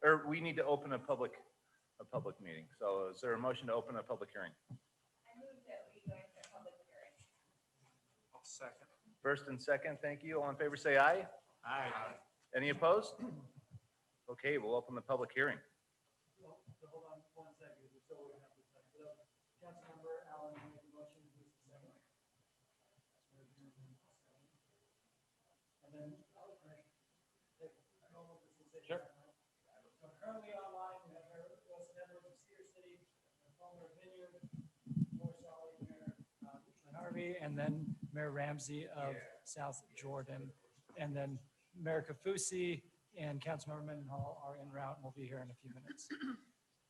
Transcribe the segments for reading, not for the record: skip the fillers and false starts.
or we need to open a public meeting. So is there a motion to open a public hearing? I move that we go into a public hearing. I'll second. First and second, thank you. All in favor, say aye. Aye. Any opposed? Okay, we'll open the public hearing. Hold on 1 second, just so we have the second. Councilmember Allen made the motion, who's the second? And then, Sure. So currently online, we have Mayor Wilson Edwards of Cedar City, Palmer Vineyard, Morris Valley, Mayor Harvey, and then Mayor Ramsey of South Jordan. And then Mayor Kafusi and Councilmember Mendenhall are en route and will be here in a few minutes.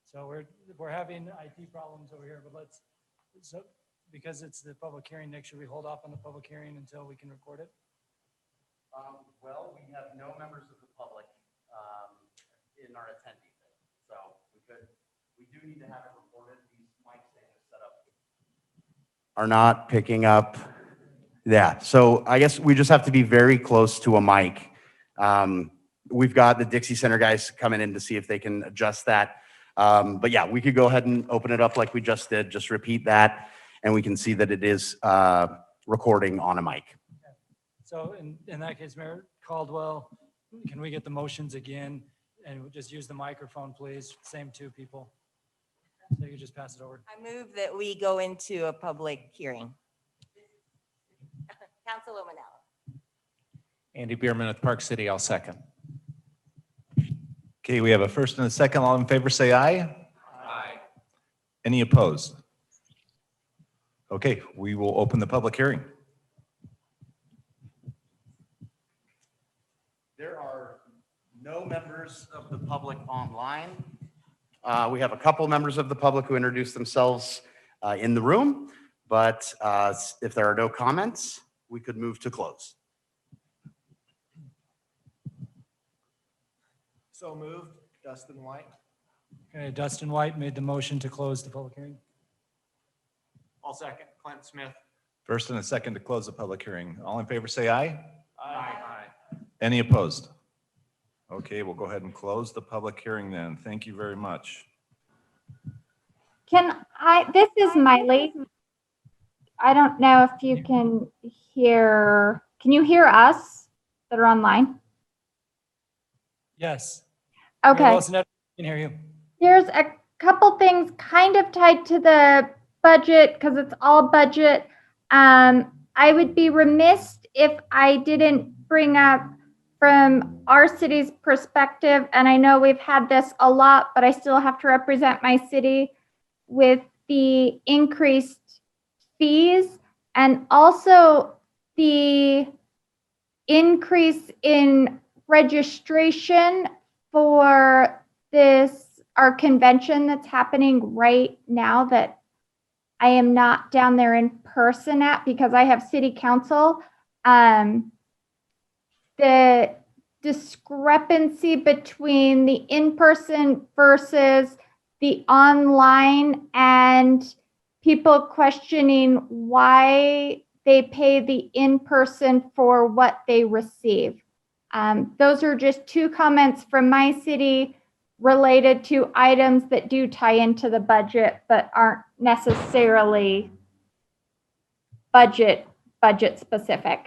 So we're having IT problems over here, but because it's the public hearing, Nick, should we hold off on the public hearing until we can record it? Well, we have no members of the public in our attendee thing. So we do need to have it recorded. These mics they have set up are not picking up. Yeah, so I guess we just have to be very close to a mic. We've got the Dixie Center guys coming in to see if they can adjust that. But yeah, we could go ahead and open it up like we just did. Just repeat that, and we can see that it is recording on a mic. So in that case, Mayor Caldwell, can we get the motions again and just use the microphone, please? Same two people. So you can just pass it over. I move that we go into a public hearing. Councilwoman Allen. Andy Bierman with Park City, I'll second. Okay, we have a first and a second. All in favor, say aye. Aye. Any opposed? Okay, we will open the public hearing. There are no members of the public online. We have a couple members of the public who introduced themselves in the room, but if there are no comments, we could move to close. So moved, Dustin White. Okay, Dustin White made the motion to close the public hearing. I'll second, Clint Smith. First and a second to close the public hearing. All in favor, say aye. Aye. Any opposed? Okay, we'll go ahead and close the public hearing then. Thank you very much. This is Miley. I don't know if you can you hear us that are online? Yes. Mayor Okay. Wilson, I can hear you. Here's a couple things kind of tied to the budget because it's all budget. I would be remiss if I didn't bring up from our city's perspective, and I know we've had this a lot, but I still have to represent my city with the increased fees and also the increase in registration for our convention that's happening right now that I am not down there in person at because I have city council. The discrepancy between the in-person versus the online and people questioning why they pay the in-person for what they receive. Those are just two comments from my city related to items that do tie into the budget, but aren't necessarily budget specific.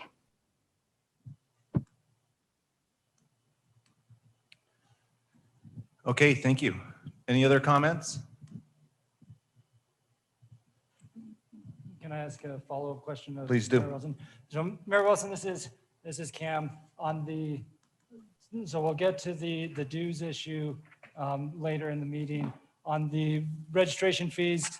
Okay, thank you. Any other comments? Can I ask a follow-up question? Of Please do. Mayor Wilson? So Mayor Wilson, this is Cam so we'll get to the dues issue later in the meeting. On the registration fees,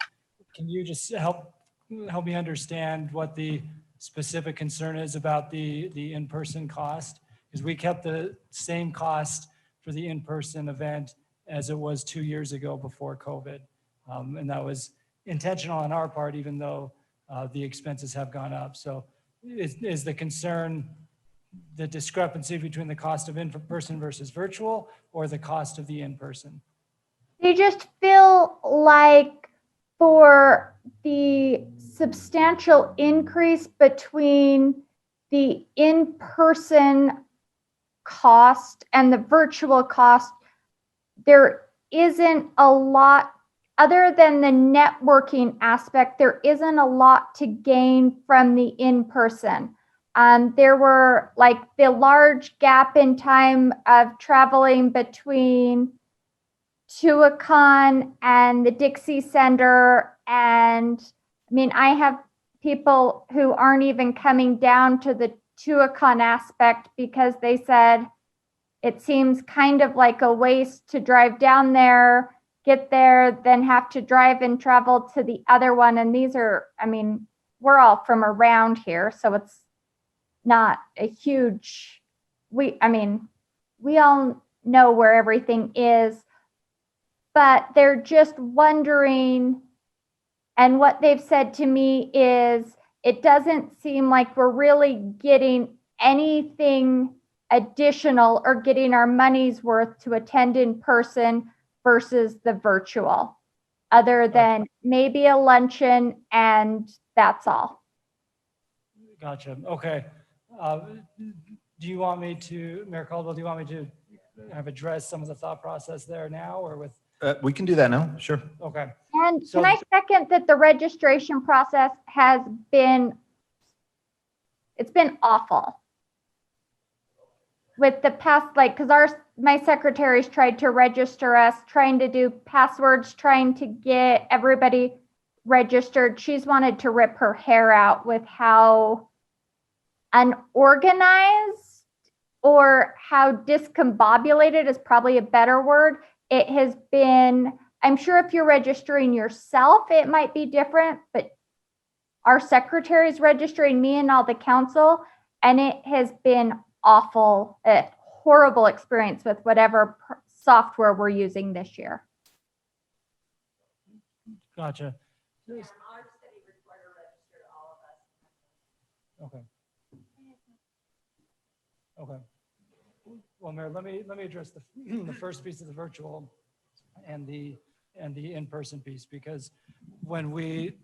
can you just help me understand what the specific concern is about the in-person cost? Because we kept the same cost for the in-person event as it was 2 years ago before COVID. And that was intentional on our part, even though the expenses have gone up. So is the concern the discrepancy between the cost of in-person versus virtual or the cost of the in-person? They just feel like for the substantial increase between the in-person cost and the virtual cost, there isn't a lot, other than the networking aspect, there isn't a lot to gain from the in-person. There were like the large gap in time of traveling between Tuacahn and the Dixie Center. And I mean, I have people who aren't even coming down to the Tuacahn aspect because they said it seems kind of like a waste to drive down there, get there, then have to drive and travel to the other one. And these are, I mean, we're all from around here, so it's not a huge, I mean, we all know where everything is, but they're just wondering. And what they've said to me is it doesn't seem like we're really getting anything additional or getting our money's worth to attend in person versus the virtual, other than maybe a luncheon, and that's all. Gotcha. Okay. Do you want me to, Mayor Caldwell, do you want me to have addressed some of the thought process there now or with, We can do that now, sure. okay. And So- can I second that the registration process has been, it's been awful. With the past, like, because my secretaries tried to register us, trying to do passwords, trying to get everybody registered. She's wanted to rip her hair out with how unorganized or how discombobulated is probably a better word. It has been, I'm sure if you're registering yourself, it might be different, but our secretary's registering me and all the council, and it has been awful, a horrible experience with whatever software we're using this year. Gotcha. Okay. Okay. Well, Mayor, let me address the first piece of the virtual and the in-person piece, because when we,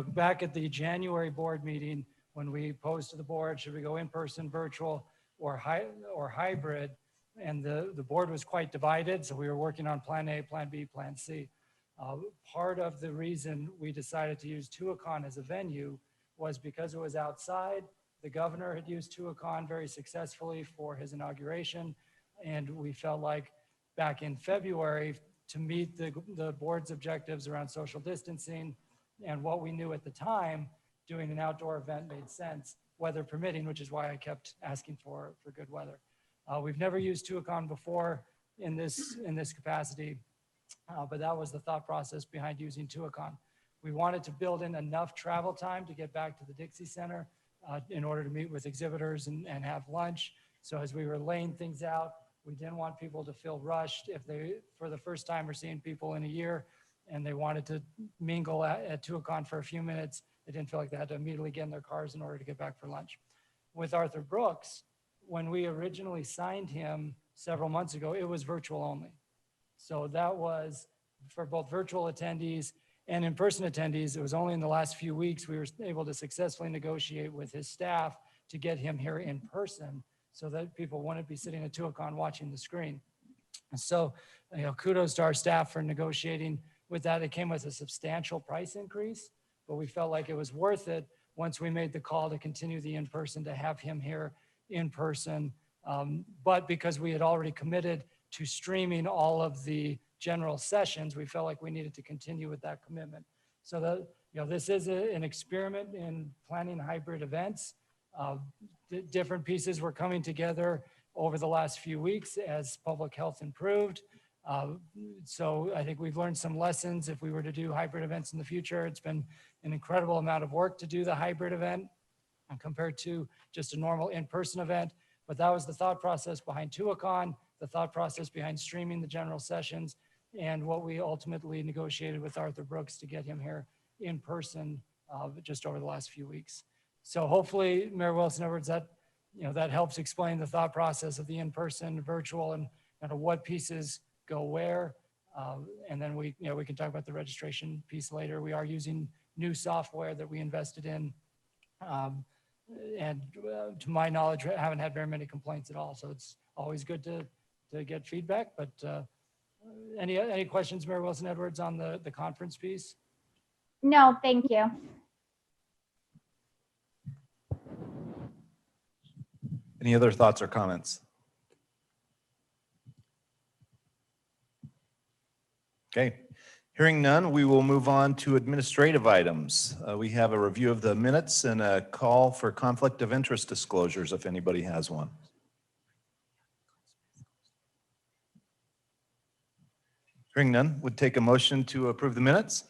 back at the January board meeting, when we posed to the board, should we go in-person, virtual, or hybrid? And the board was quite divided, so we were working on plan A, plan B, plan C. Part of the reason we decided to use Tuacahn as a venue was because it was outside. The governor had used Tuacahn very successfully for his inauguration, and we felt like back in February, to meet the board's objectives around social distancing and what we knew at the time, doing an outdoor event made sense, weather permitting, which is why I kept asking for good weather. We've never used Tuacahn before in this capacity, but that was the thought process behind using Tuacahn. We wanted to build in enough travel time to get back to the Dixie Center in order to meet with exhibitors and have lunch. So as we were laying things out, we didn't want people to feel rushed if they, for the first time, are seeing people in a year and they wanted to mingle at Tuacahn for a few minutes. They didn't feel like they had to immediately get in their cars in order to get back for lunch. With Arthur Brooks, when we originally signed him several months ago, it was virtual only. So that was for both virtual attendees and in-person attendees. It was only in the last few weeks we were able to successfully negotiate with his staff to get him here in person so that people wouldn't be sitting at Tuacahn watching the screen. And so, kudos to our staff for negotiating with that. It came with a substantial price increase, but we felt like it was worth it once we made the call to continue the in-person, to have him here in person. But because we had already committed to streaming all of the general sessions, we felt like we needed to continue with that commitment. So that, this is an experiment in planning hybrid events. Different pieces were coming together over the last few weeks as public health improved. So I think we've learned some lessons. If we were to do hybrid events in the future, it's been an incredible amount of work to do the hybrid event compared to just a normal in-person event. But that was the thought process behind Tuacahn, the thought process behind streaming the general sessions, and what we ultimately negotiated with Arthur Brooks to get him here in person just over the last few weeks. So hopefully, Mayor Wilson, Edwards, that that helps explain the thought process of the in-person, virtual, and kind of what pieces go where. And then we can talk about the registration piece later. We are using new software that we invested in. And to my knowledge, I haven't had very many complaints at all. So it's always good to get feedback, but Any questions, Mayor Wilson Edwards, on the conference piece? No, thank you. Any other thoughts or comments? Okay, hearing none, we will move on to administrative items. We have a review of the minutes and a call for conflict of interest disclosures if anybody has one. Hearing none, would take a motion to approve the minutes.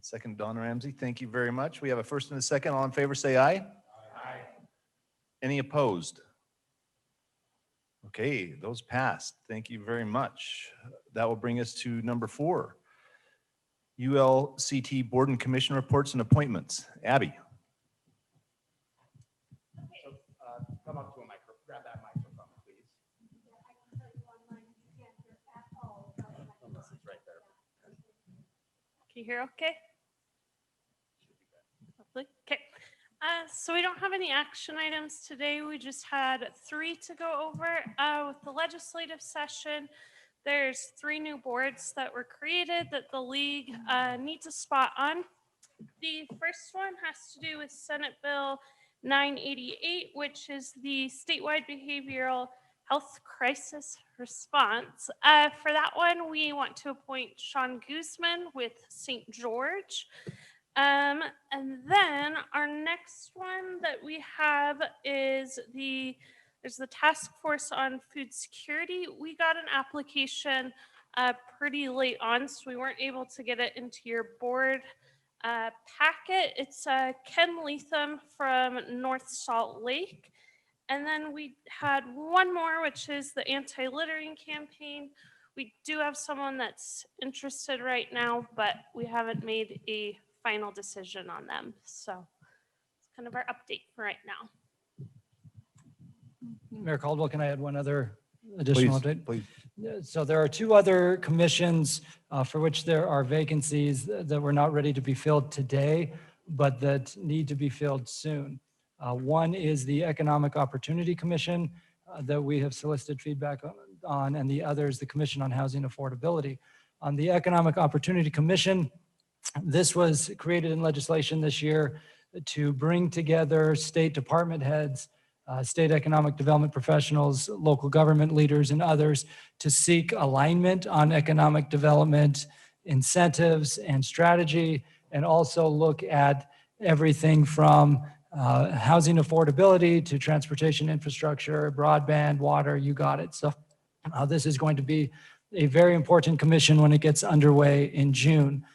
Second, Don Ramsey, thank you very much. We have a first and a second. All in favor, say aye. Aye. Any opposed? Okay, those passed. Thank you very much. That will bring us to number 4. ULCT Board and Commission reports and appointments. Abby. Come up to a micro, grab that microphone, please. This is right there. Can you hear okay? Lovely. Okay. So we don't have any action items today. We just had 3 to go over with the legislative session. There's 3 new boards that were created that the league needs a spot on. The first one has to do with Senate Bill 988, which is the statewide behavioral health crisis response. For that one, we want to appoint Sean Guzman with St. George. And then our next one that we have is there's the task force on food security. We got an application pretty late on, so we weren't able to get it into your board packet. It's Ken Leatham from North Salt Lake. And then we had one more, which is the anti-littering campaign. We do have someone that's interested right now, but we haven't made a final decision on them. So it's kind of our update for right now. Mayor Caldwell, can I add one other additional Please, update? please. So there are 2 other commissions for which there are vacancies that were not ready to be filled today, but that need to be filled soon. One is the Economic Opportunity Commission that we have solicited feedback on, and the other is the Commission on Housing Affordability. On the Economic Opportunity Commission, this was created in legislation this year to bring together state department heads, state economic development professionals, local government leaders, and others to seek alignment on economic development incentives and strategy, and also look at everything from housing affordability to transportation infrastructure, broadband, water, you got it. So this is going to be a very important commission when it gets underway in June.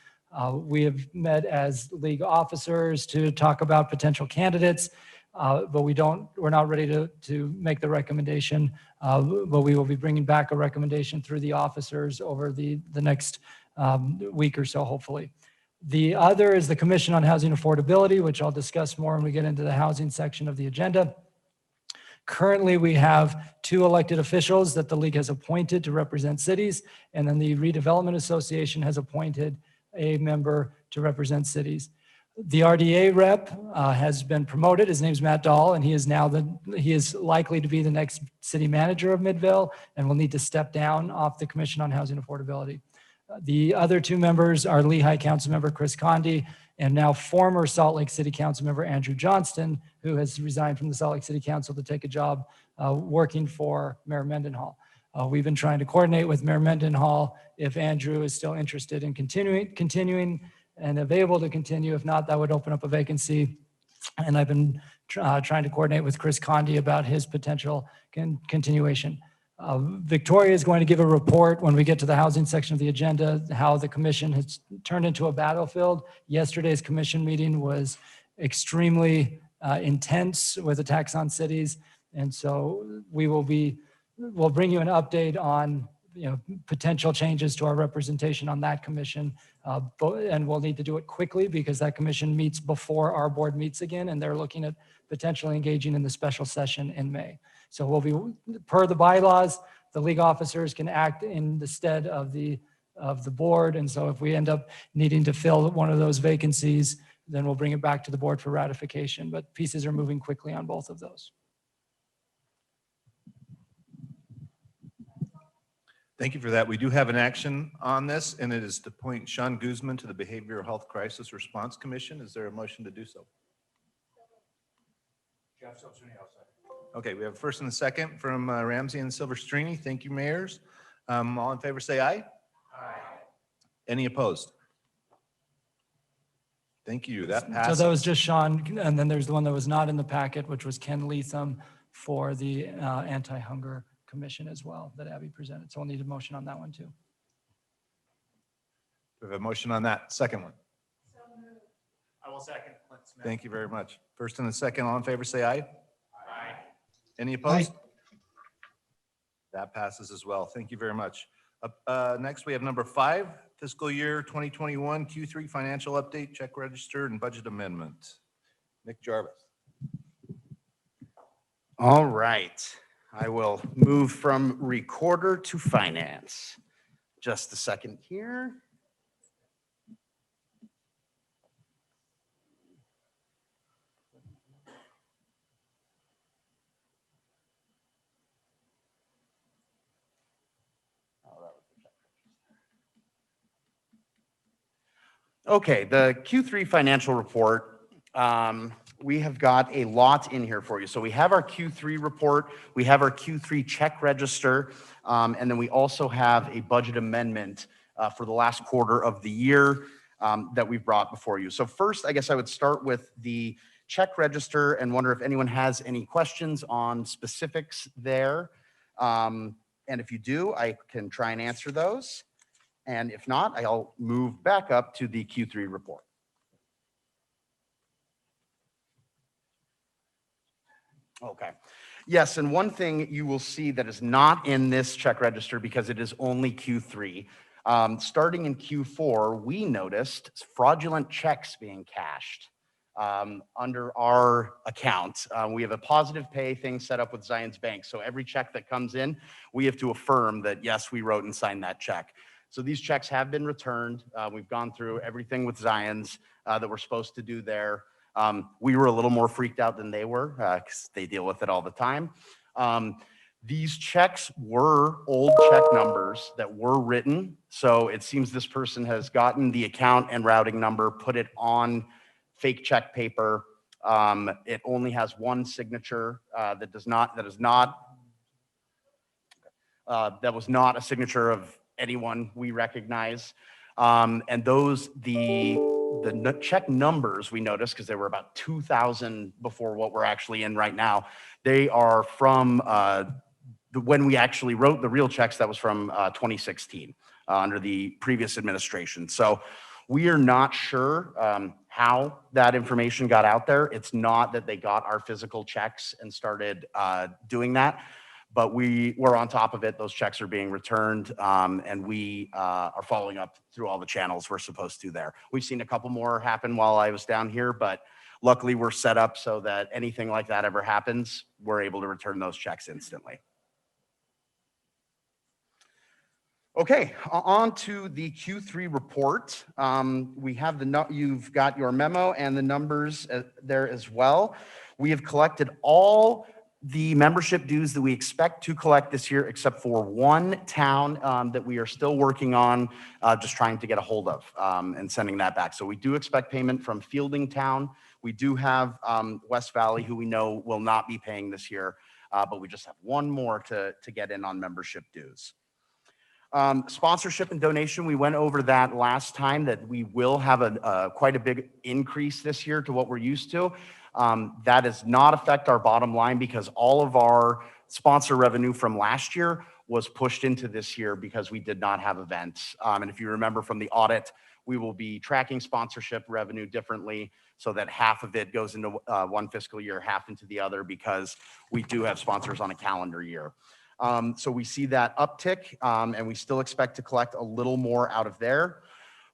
We have met as league officers to talk about potential candidates, but we're not ready to make the recommendation, but we will be bringing back a recommendation through the officers over the next week or so, hopefully. The other is the Commission on Housing Affordability, which I'll discuss more when we get into the housing section of the agenda. Currently, we have 2 elected officials that the league has appointed to represent cities, and then the Redevelopment Association has appointed a member to represent cities. The RDA rep has been promoted. His name's Matt Dahl, and he is likely to be the next city manager of Midvale and will need to step down off the Commission on Housing Affordability. The other 2 members are Lehigh Councilmember Chris Condi and now former Salt Lake City Councilmember Andrew Johnston, who has resigned from the Salt Lake City Council to take a job working for Mayor Mendenhall. We've been trying to coordinate with Mayor Mendenhall if Andrew is still interested in continuing and available to continue. If not, that would open up a vacancy. And I've been trying to coordinate with Chris Condi about his potential continuation. Victoria is going to give a report when we get to the housing section of the agenda, how the commission has turned into a battlefield. Yesterday's commission meeting was extremely intense with attacks on cities. And so we'll bring you an update on potential changes to our representation on that commission. And we'll need to do it quickly because that commission meets before our board meets again, and they're looking at potentially engaging in the special session in May. So we'll be, per the bylaws, the league officers can act in the stead of the board. And so if we end up needing to fill one of those vacancies, then we'll bring it back to the board for ratification. But pieces are moving quickly on both of those. Thank you for that. We do have an action on this, and it is to appoint Sean Guzman to the Behavioral Health Crisis Response Commission. Is there a motion to do so? Okay, we have a first and a second from Ramsey and Silverstreamy. Thank you, mayors. All in favor, say aye. Aye. Any opposed? Thank you. That So passes. that was just Sean, and then there's the one that was not in the packet, which was Ken Leatham for the Anti-Hunger Commission as well, that Abby presented. So we'll need a motion on that one too. We have a motion on that second one. I will second Clint Smith. Thank you very much. First and a second, all in favor, say aye. Aye. Any opposed? That passes as well. Thank you very much. Next, we have number 5, fiscal year 2021 Q3 financial update, check register, and budget amendment. Nick Jarvis. All right, I will move from recorder to finance. Just a second here. Okay, the Q3 financial report, we have got a lot in here for you. So we have our Q3 report, we have our Q3 check register, and then we also have a budget amendment for the last quarter of the year that we've brought before you. So first, I guess I would start with the check register and wonder if anyone has any questions on specifics there. And if you do, I can try and answer those. And if not, I'll move back up to the Q3 report. Okay. Yes, and one thing you will see that is not in this check register because it is only Q3. Starting in Q4, we noticed fraudulent checks being cashed under our account. We have a positive pay thing set up with Zions Bank. So every check that comes in, we have to affirm that, yes, we wrote and signed that check. So these checks have been returned. We've gone through everything with Zions that we're supposed to do there. We were a little more freaked out than they were because they deal with it all the time. These checks were old check numbers that were written. So it seems this person has gotten the account and routing number, put it on fake check paper. It only has one signature that was not a signature of anyone we recognize. And those, the check numbers we noticed, because there were about 2,000 before what we're actually in right now, they are from when we actually wrote the real checks. That was from 2016 under the previous administration. So we are not sure how that information got out there. It's not that they got our physical checks and started doing that. But we were on top of it. Those checks are being returned, and we are following up through all the channels we're supposed to there. We've seen a couple more happen while I was down here, but luckily we're set up so that anything like that ever happens, we're able to return those checks instantly. Okay, on to the Q3 report. We have you've got your memo and the numbers there as well. We have collected all the membership dues that we expect to collect this year, except for one town that we are still working on, just trying to get a hold of and sending that back. So we do expect payment from Fielding Town. We do have West Valley, who we know will not be paying this year, but we just have one more to get in on membership dues. Sponsorship and donation, we went over that last time, that we will have quite a big increase this year to what we're used to. That does not affect our bottom line because all of our sponsor revenue from last year was pushed into this year because we did not have events. And if you remember from the audit, we will be tracking sponsorship revenue differently so that half of it goes into one fiscal year, half into the other, because we do have sponsors on a calendar year. So we see that uptick, and we still expect to collect a little more out of there.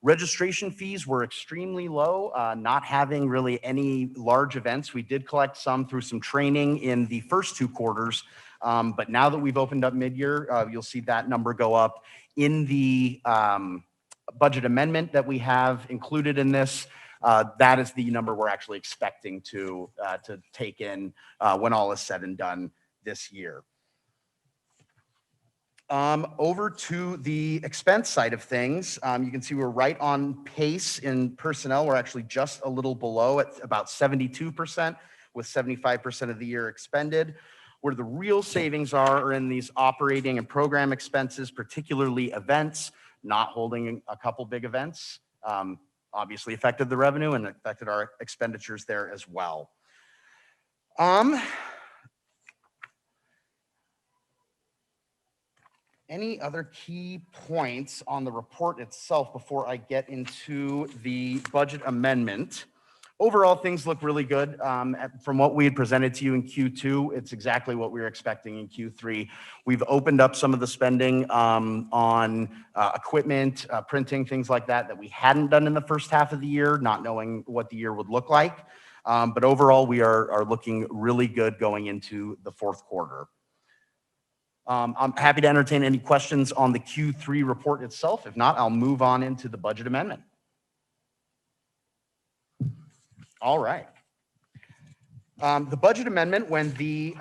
Registration fees were extremely low, not having really any large events. We did collect some through some training in the first 2 quarters, but now that we've opened up mid-year, you'll see that number go up. In the budget amendment that we have included in this, that is the number we're actually expecting to take in when all is said and done this year. Over to the expense side of things, you can see we're right on pace in personnel. We're actually just a little below at about 72%, with 75% of the year expended. Where the real savings are in these operating and program expenses, particularly events. Not holding a couple big events obviously affected the revenue and affected our expenditures there as well. Any other key points on the report itself before I get into the budget amendment? Overall, things look really good. From what we had presented to you in Q2, it's exactly what we were expecting in Q3. We've opened up some of the spending on equipment, printing, things like that we hadn't done in the first half of the year, not knowing what the year would look like. But overall, we are looking really good going into the fourth quarter. I'm happy to entertain any questions on the Q3 report itself. If not, I'll move on into the budget amendment. All right. The budget amendment, when the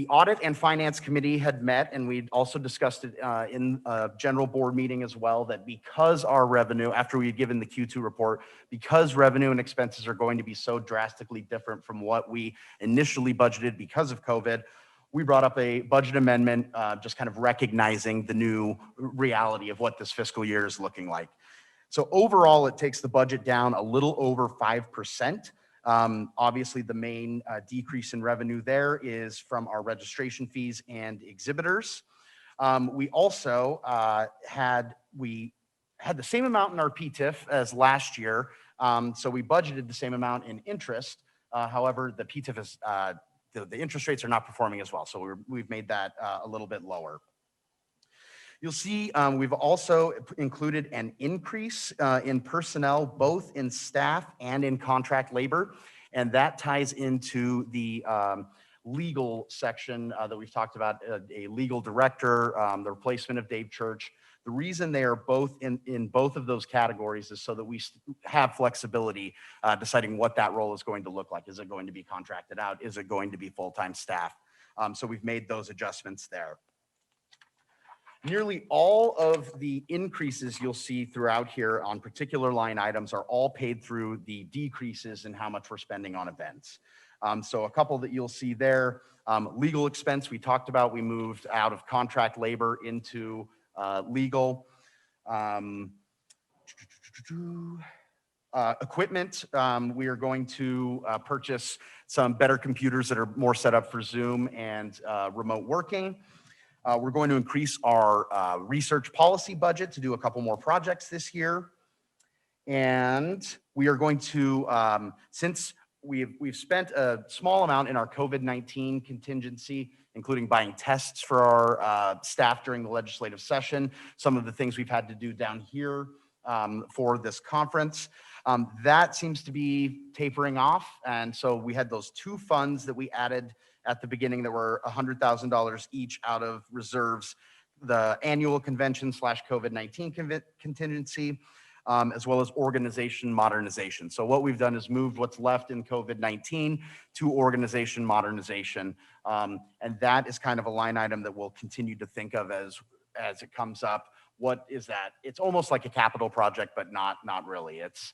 Audit and Finance Committee had met, and we'd also discussed it in a general board meeting as well, that because our revenue, after we had given the Q2 report, because revenue and expenses are going to be so drastically different from what we initially budgeted because of COVID, we brought up a budget amendment, just kind of recognizing the new reality of what this fiscal year is looking like. So overall, it takes the budget down a little over 5%. Obviously, the main decrease in revenue there is from our registration fees and exhibitors. We also had the same amount in our PTIF as last year, so we budgeted the same amount in interest. However, the PTIF is the interest rates are not performing as well, so we've made that a little bit lower. You'll see we've also included an increase in personnel, both in staff and in contract labor, and that ties into the legal section that we've talked about, a legal director, the replacement of Dave Church. The reason they are both in both of those categories is so that we have flexibility deciding what that role is going to look like. Is it going to be contracted out? Is it going to be full-time staff? So we've made those adjustments there. Nearly all of the increases you'll see throughout here on particular line items are all paid through the decreases in how much we're spending on events. So a couple that you'll see there, legal expense we talked about, we moved out of contract labor into legal. Equipment, we are going to purchase some better computers that are more set up for Zoom and remote working. We're going to increase our research policy budget to do a couple more projects this year. And we are going to, since we've spent a small amount in our COVID-19 contingency, including buying tests for our staff during the legislative session, some of the things we've had to do down here for this conference, that seems to be tapering off. And so we had those two funds that we added at the beginning that were $100,000 each out of reserves, the annual convention / COVID-19 contingency, as well as organization modernization. So what we've done is moved what's left in COVID-19 to organization modernization. And that is kind of a line item that we'll continue to think of as it comes up. What is that? It's almost like a capital project, but not really. It's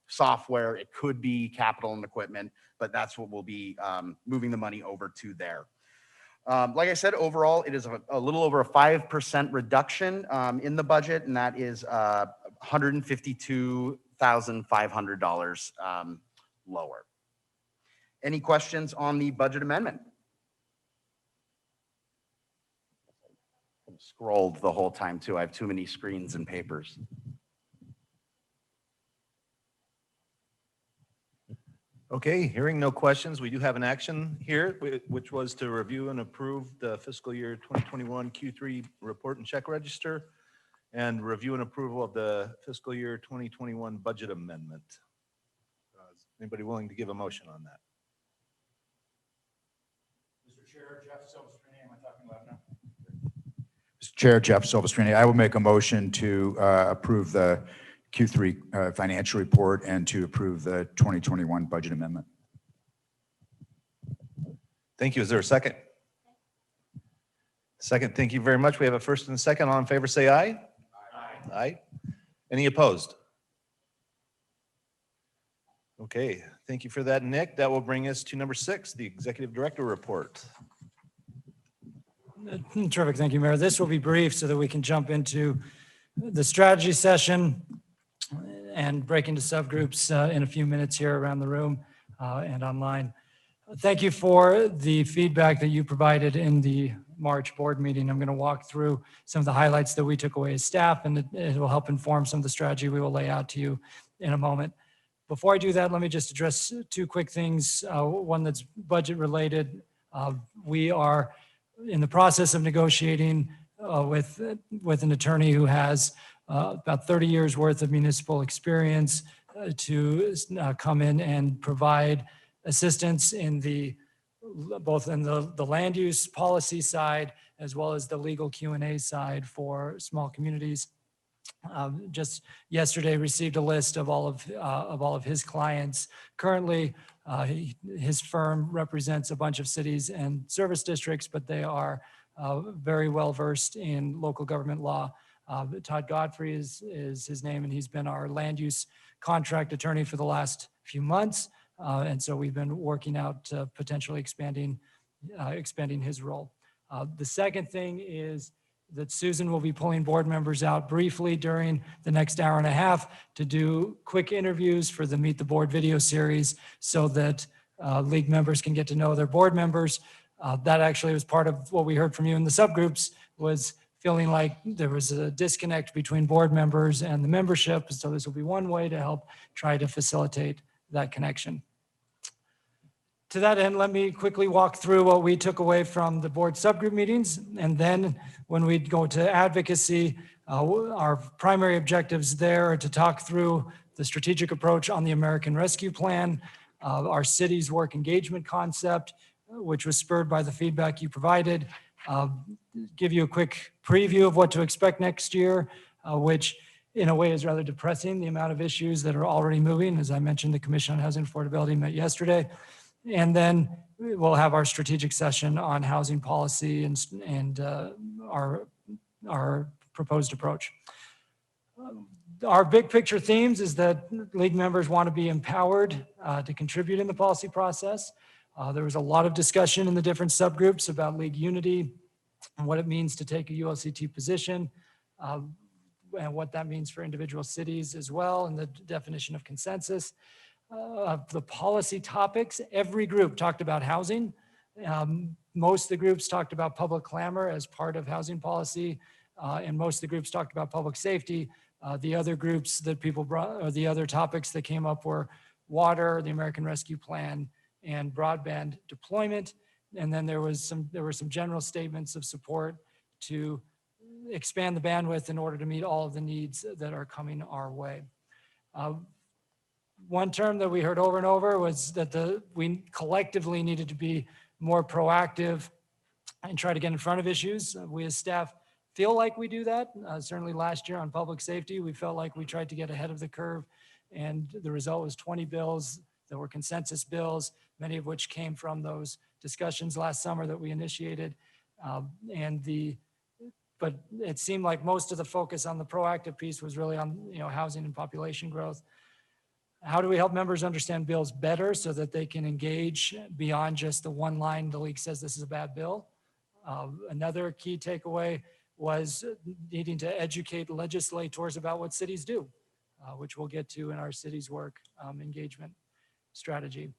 software. It could be capital and equipment, but that's what we'll be moving the money over to there. Like I said, overall, it is a little over a 5% reduction in the budget, and that is $152,500 lower. Any questions on the budget amendment? I'm scrolled the whole time too. I have too many screens and papers. Okay, hearing no questions, we do have an action here, which was to review and approve the fiscal year 2021 Q3 report and check register, and review and approval of the fiscal year 2021 budget amendment. Is anybody willing to give a motion on that? Mr. Chair, Jeff Silvestrini, am I talking loud enough? Mr. Chair, Jeff Silvestrini, I will make a motion to approve the Q3 financial report and to approve the 2021 budget amendment. Thank you. Is there a second? Second, thank you very much. We have a first and a second. All in favor, say aye. Aye. Aye. Any opposed? Okay, thank you for that, Nick. That will bring us to number 6, the Executive Director Report. Terrific. Thank you, Mayor. This will be brief so that we can jump into the strategy session and break into subgroups in a few minutes here around the room and online. Thank you for the feedback that you provided in the March board meeting. I'm going to walk through some of the highlights that we took away as staff, and it will help inform some of the strategy we will lay out to you in a moment. Before I do that, let me just address 2 quick things. One that's budget related. We are in the process of negotiating with an attorney who has about 30 years worth of municipal experience to come in and provide assistance in both in the land use policy side as well as the legal Q&A side for small communities. Just yesterday received a list of all of his clients. Currently, his firm represents a bunch of cities and service districts, but they are very well versed in local government law. Todd Godfrey is his name, and he's been our land use contract attorney for the last few months. And so we've been working out potentially expanding his role. The second thing is that Susan will be pulling board members out briefly during the next hour and a half to do quick interviews for the Meet the Board video series so that league members can get to know their board members. That actually was part of what we heard from you in the subgroups, was feeling like there was a disconnect between board members and the membership. So this will be one way to help try to facilitate that connection. To that end, let me quickly walk through what we took away from the board subgroup meetings. And then when we go to advocacy, our primary objectives there are to talk through the strategic approach on the American Rescue Plan, our city's work engagement concept, which was spurred by the feedback you provided, give you a quick preview of what to expect next year, which in a way is rather depressing, the amount of issues that are already moving. As I mentioned, the Commission on Housing Affordability met yesterday. And then we'll have our strategic session on housing policy and our proposed approach. Our big picture themes is that league members want to be empowered to contribute in the policy process. There was a lot of discussion in the different subgroups about league unity and what it means to take a ULCT position and what that means for individual cities as well, and the definition of consensus. Of the policy topics, every group talked about housing. Most of the groups talked about public clamor as part of housing policy, and most of the groups talked about public safety. The other groups that people brought, or the other topics that came up were water, the American Rescue Plan, and broadband deployment. And then there were some general statements of support to expand the bandwidth in order to meet all of the needs that are coming our way. One term that we heard over and over was that we collectively needed to be more proactive and try to get in front of issues. We as staff feel like we do that. Certainly last year on public safety, we felt like we tried to get ahead of the curve, and the result was 20 bills that were consensus bills, many of which came from those discussions last summer that we initiated. But it seemed like most of the focus on the proactive piece was really on housing and population growth. How do we help members understand bills better so that they can engage beyond just the one line the league says this is a bad bill? Another key takeaway was needing to educate legislators about what cities do, which we'll get to in our city's work engagement strategy.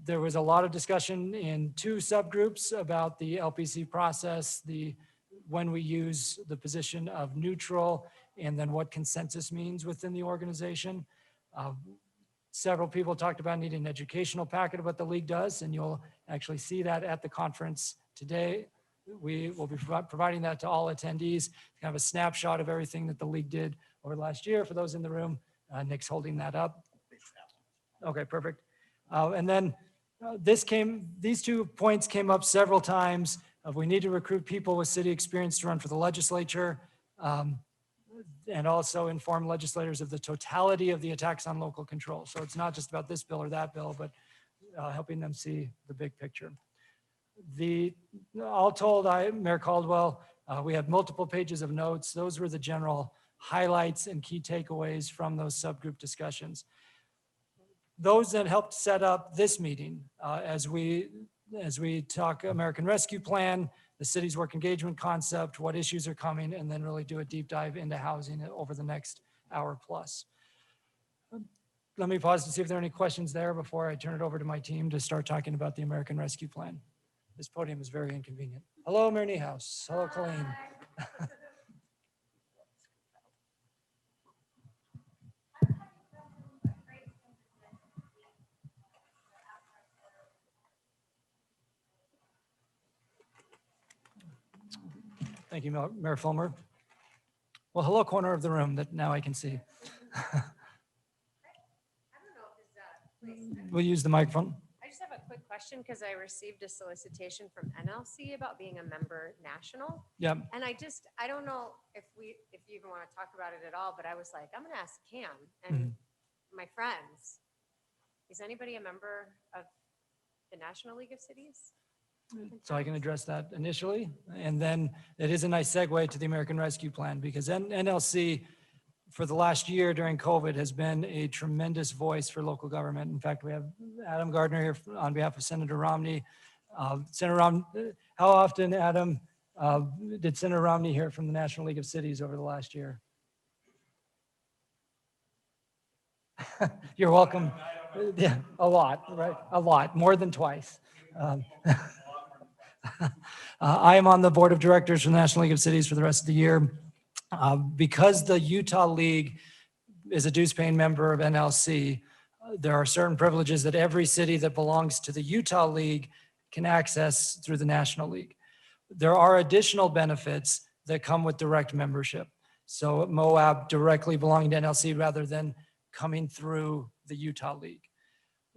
There was a lot of discussion in 2 subgroups about the LPC process, when we use the position of neutral, and then what consensus means within the organization. Several people talked about needing an educational packet of what the league does, and you'll actually see that at the conference today. We will be providing that to all attendees, kind of a snapshot of everything that the league did over the last year. For those in the room, Nick's holding that up. Okay, perfect. And then these 2 points came up several times. We need to recruit people with city experience to run for the legislature. And also inform legislators of the totality of the attacks on local control. So it's not just about this bill or that bill, but helping them see the big picture. All told, Mayor Caldwell, we had multiple pages of notes. Those were the general highlights and key takeaways from those subgroup discussions. Those that helped set up this meeting as we talk American Rescue Plan, the city's work engagement concept, what issues are coming, and then really do a deep dive into housing over the next hour plus. Let me pause to see if there are any questions there before I turn it over to my team to start talking about the American Rescue Plan. This podium is very inconvenient. Hello, Mayor Niehaus. Hello, Colleen. Thank you, Mayor Fulmer. Well, hello, corner of the room that now I can see. We'll use the microphone. I just have a quick question because I received a solicitation from NLC about being a member national. Yeah. And I don't know if you even want to talk about it at all, but I was like, I'm going to ask Cam and my friends, is anybody a member of the National League of Cities? So I can address that initially. And then it is a nice segue to the American Rescue Plan because NLC for the last year during COVID has been a tremendous voice for local government. In fact, we have Adam Gardner here on behalf of Senator Romney. Senator Romney, how often, Adam, did Senator Romney hear from the National League of Cities over the last year? You're welcome. Yeah, a lot, right? A lot, more than twice. I am on the board of directors for the National League of Cities for the rest of the year. Because the Utah League is a dues-paying member of NLC, there are certain privileges that every city that belongs to the Utah League can access through the National League. There are additional benefits that come with direct membership. So Moab directly belonging to NLC rather than coming through the Utah League.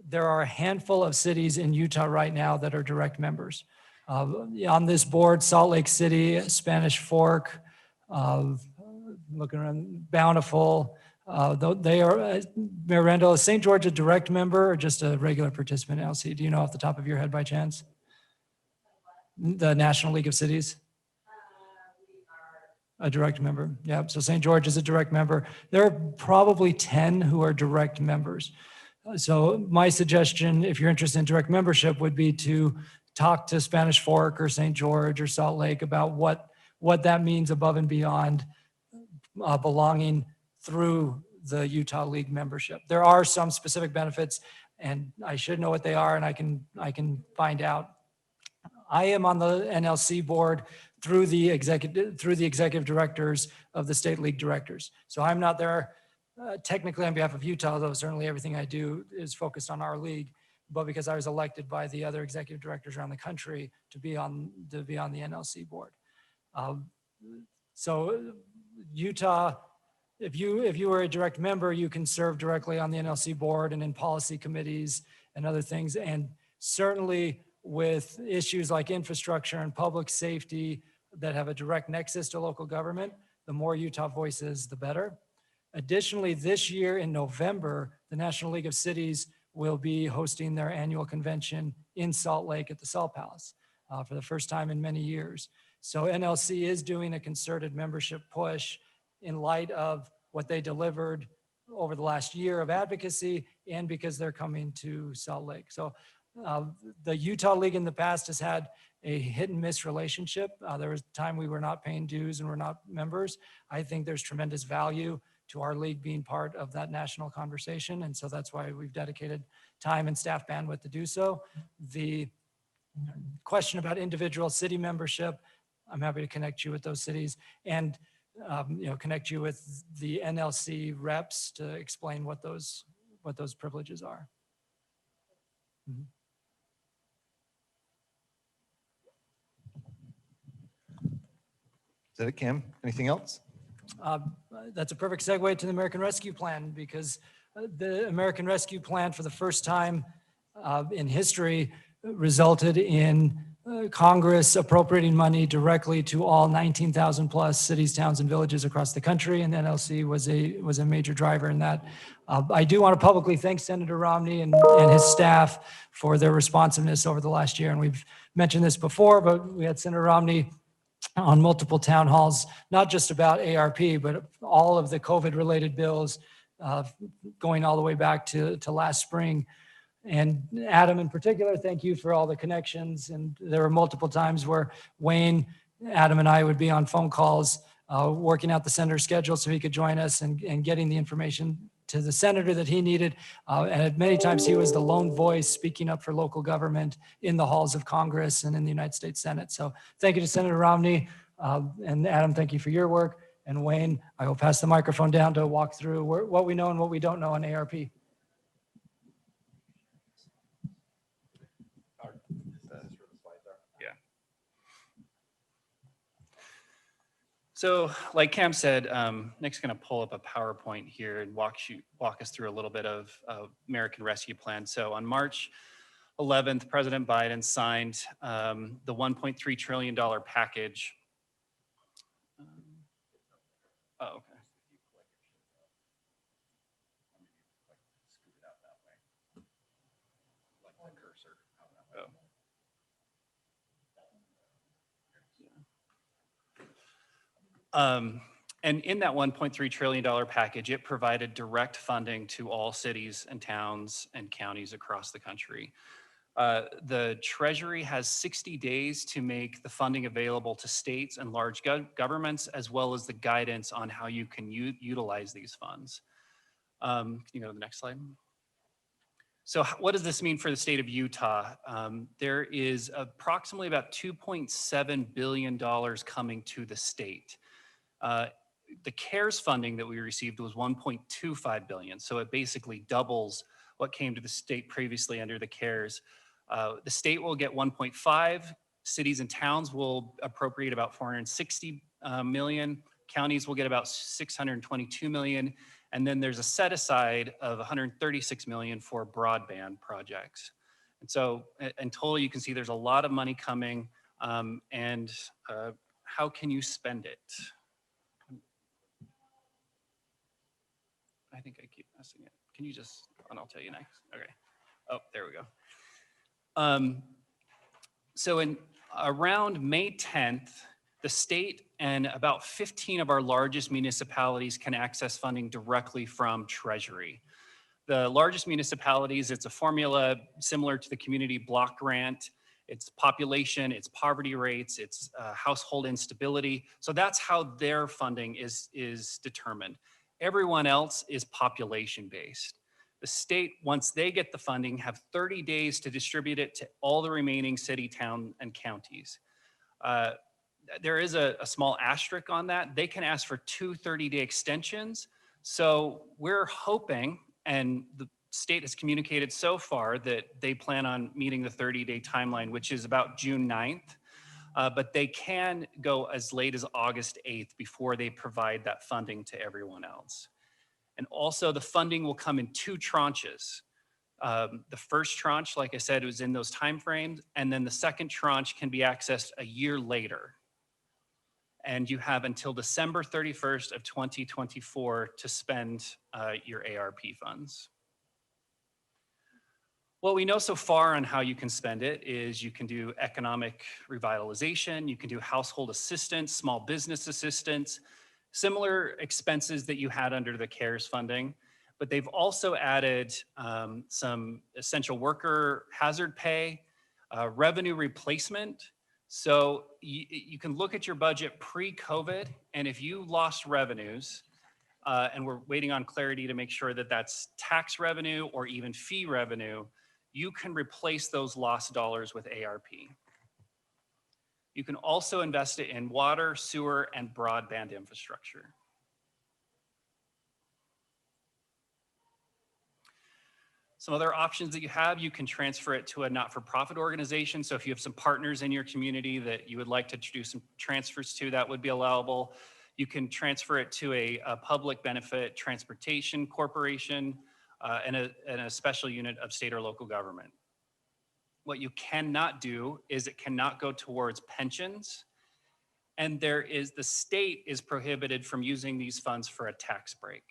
There are a handful of cities in Utah right now that are direct members. On this board, Salt Lake City, Spanish Fork, looking around, Bountiful, they are, Mayor Randall, is St. George a direct member or just a regular participant in LC? Do you know off the top of your head by chance? The National League of Cities? A direct member, yeah. So St. George is a direct member. There are probably 10 who are direct members. So my suggestion, if you're interested in direct membership, would be to talk to Spanish Fork or St. George or Salt Lake about what that means above and beyond belonging through the Utah League membership. There are some specific benefits, and I should know what they are, and I can find out. I am on the NLC board through the executive directors of the state league directors. So I'm not there technically on behalf of Utah, though certainly everything I do is focused on our league, but because I was elected by the other executive directors around the country to be on the NLC board. So Utah, if you were a direct member, you can serve directly on the NLC board and in policy committees and other things. And certainly with issues like infrastructure and public safety that have a direct nexus to local government, the more Utah voices, the better. Additionally, this year in November, the National League of Cities will be hosting their annual convention in Salt Lake at the Salt Palace for the first time in many years. So NLC is doing a concerted membership push in light of what they delivered over the last year of advocacy and because they're coming to Salt Lake. So the Utah League in the past has had a hit and miss relationship. There was a time we were not paying dues and we're not members. I think there's tremendous value to our league being part of that national conversation. And so that's why we've dedicated time and staff bandwidth to do so. The question about individual city membership, I'm happy to connect you with those cities and connect you with the NLC reps to explain what those privileges are. Mm-hmm. Is that it, Kim? Anything else? That's a perfect segue to the American Rescue Plan because the American Rescue Plan for the first time in history resulted in Congress appropriating money directly to all 19,000 plus cities, towns, and villages across the country, and NLC was a major driver in that. I do want to publicly thank Senator Romney and his staff for their responsiveness over the last year. And we've mentioned this before, but we had Senator Romney on multiple town halls, not just about ARP, but all of the COVID-related bills going all the way back to last spring. And Adam in particular, thank you for all the connections. And there were multiple times where Wayne, Adam, and I would be on phone calls working out the senator's schedule so he could join us and getting the information to the senator that he needed. And at many times he was the lone voice speaking up for local government in the halls of Congress and in the United States Senate. So thank you to Senator Romney. And Adam, thank you for your work. And Wayne, I will pass the microphone down to walk through what we know and what we don't know on ARP. So like Cam said, Nick's going to pull up a PowerPoint here and walk us through a little bit of American Rescue Plan. So on March 11th, President Biden signed the $1.3 trillion package. Oh, okay. And in that $1.3 trillion package, it provided direct funding to all cities and towns and counties across the country. The Treasury has 60 days to make the funding available to states and large governments, as well as the guidance on how you can utilize these funds. Can you go to the next slide? So what does this mean for the state of Utah? There is approximately about $2.7 billion coming to the state. The CARES funding that we received was $1.25 billion. So it basically doubles what came to the state previously under the CARES. The state will get 1.5, cities and towns will appropriate about 460 million, counties will get about 622 million, and then there's a set aside of 136 million for broadband projects. And so in total, you can see there's a lot of money coming, and how can you spend it? I think I keep messing it. Can you just, and I'll tell you next. Okay. Oh, there we go. So in around May 10th, the state and about 15 of our largest municipalities can access funding directly from Treasury. The largest municipalities, it's a formula similar to the community block grant. It's population, it's poverty rates, it's household instability. So that's how their funding is determined. Everyone else is population-based. The state, once they get the funding, have 30 days to distribute it to all the remaining city, town, and counties. There is a small asterisk on that. They can ask for 2 30-day extensions. So we're hoping, and the state has communicated so far that they plan on meeting the 30-day timeline, which is about June 9th. But they can go as late as August 8th before they provide that funding to everyone else. And also the funding will come in 2 tranches. The first tranche, like I said, was in those timeframes, and then the second tranche can be accessed a year later. And you have until December 31st of 2024 to spend your ARP funds. What we know so far on how you can spend it is you can do economic revitalization, you can do household assistance, small business assistance, similar expenses that you had under the CARES funding, but they've also added some essential worker hazard pay, revenue replacement. So you can look at your budget pre-COVID, and if you lost revenues, and we're waiting on clarity to make sure that that's tax revenue or even fee revenue, you can replace those lost dollars with ARP. You can also invest it in water, sewer, and broadband infrastructure. Some other options that you can transfer it to a not-for-profit organization. So if you have some partners in your community that you would like to do some transfers to, that would be allowable. You can transfer it to a public benefit transportation corporation and a special unit of state or local government. What you cannot do is it cannot go towards pensions. And the state is prohibited from using these funds for a tax break.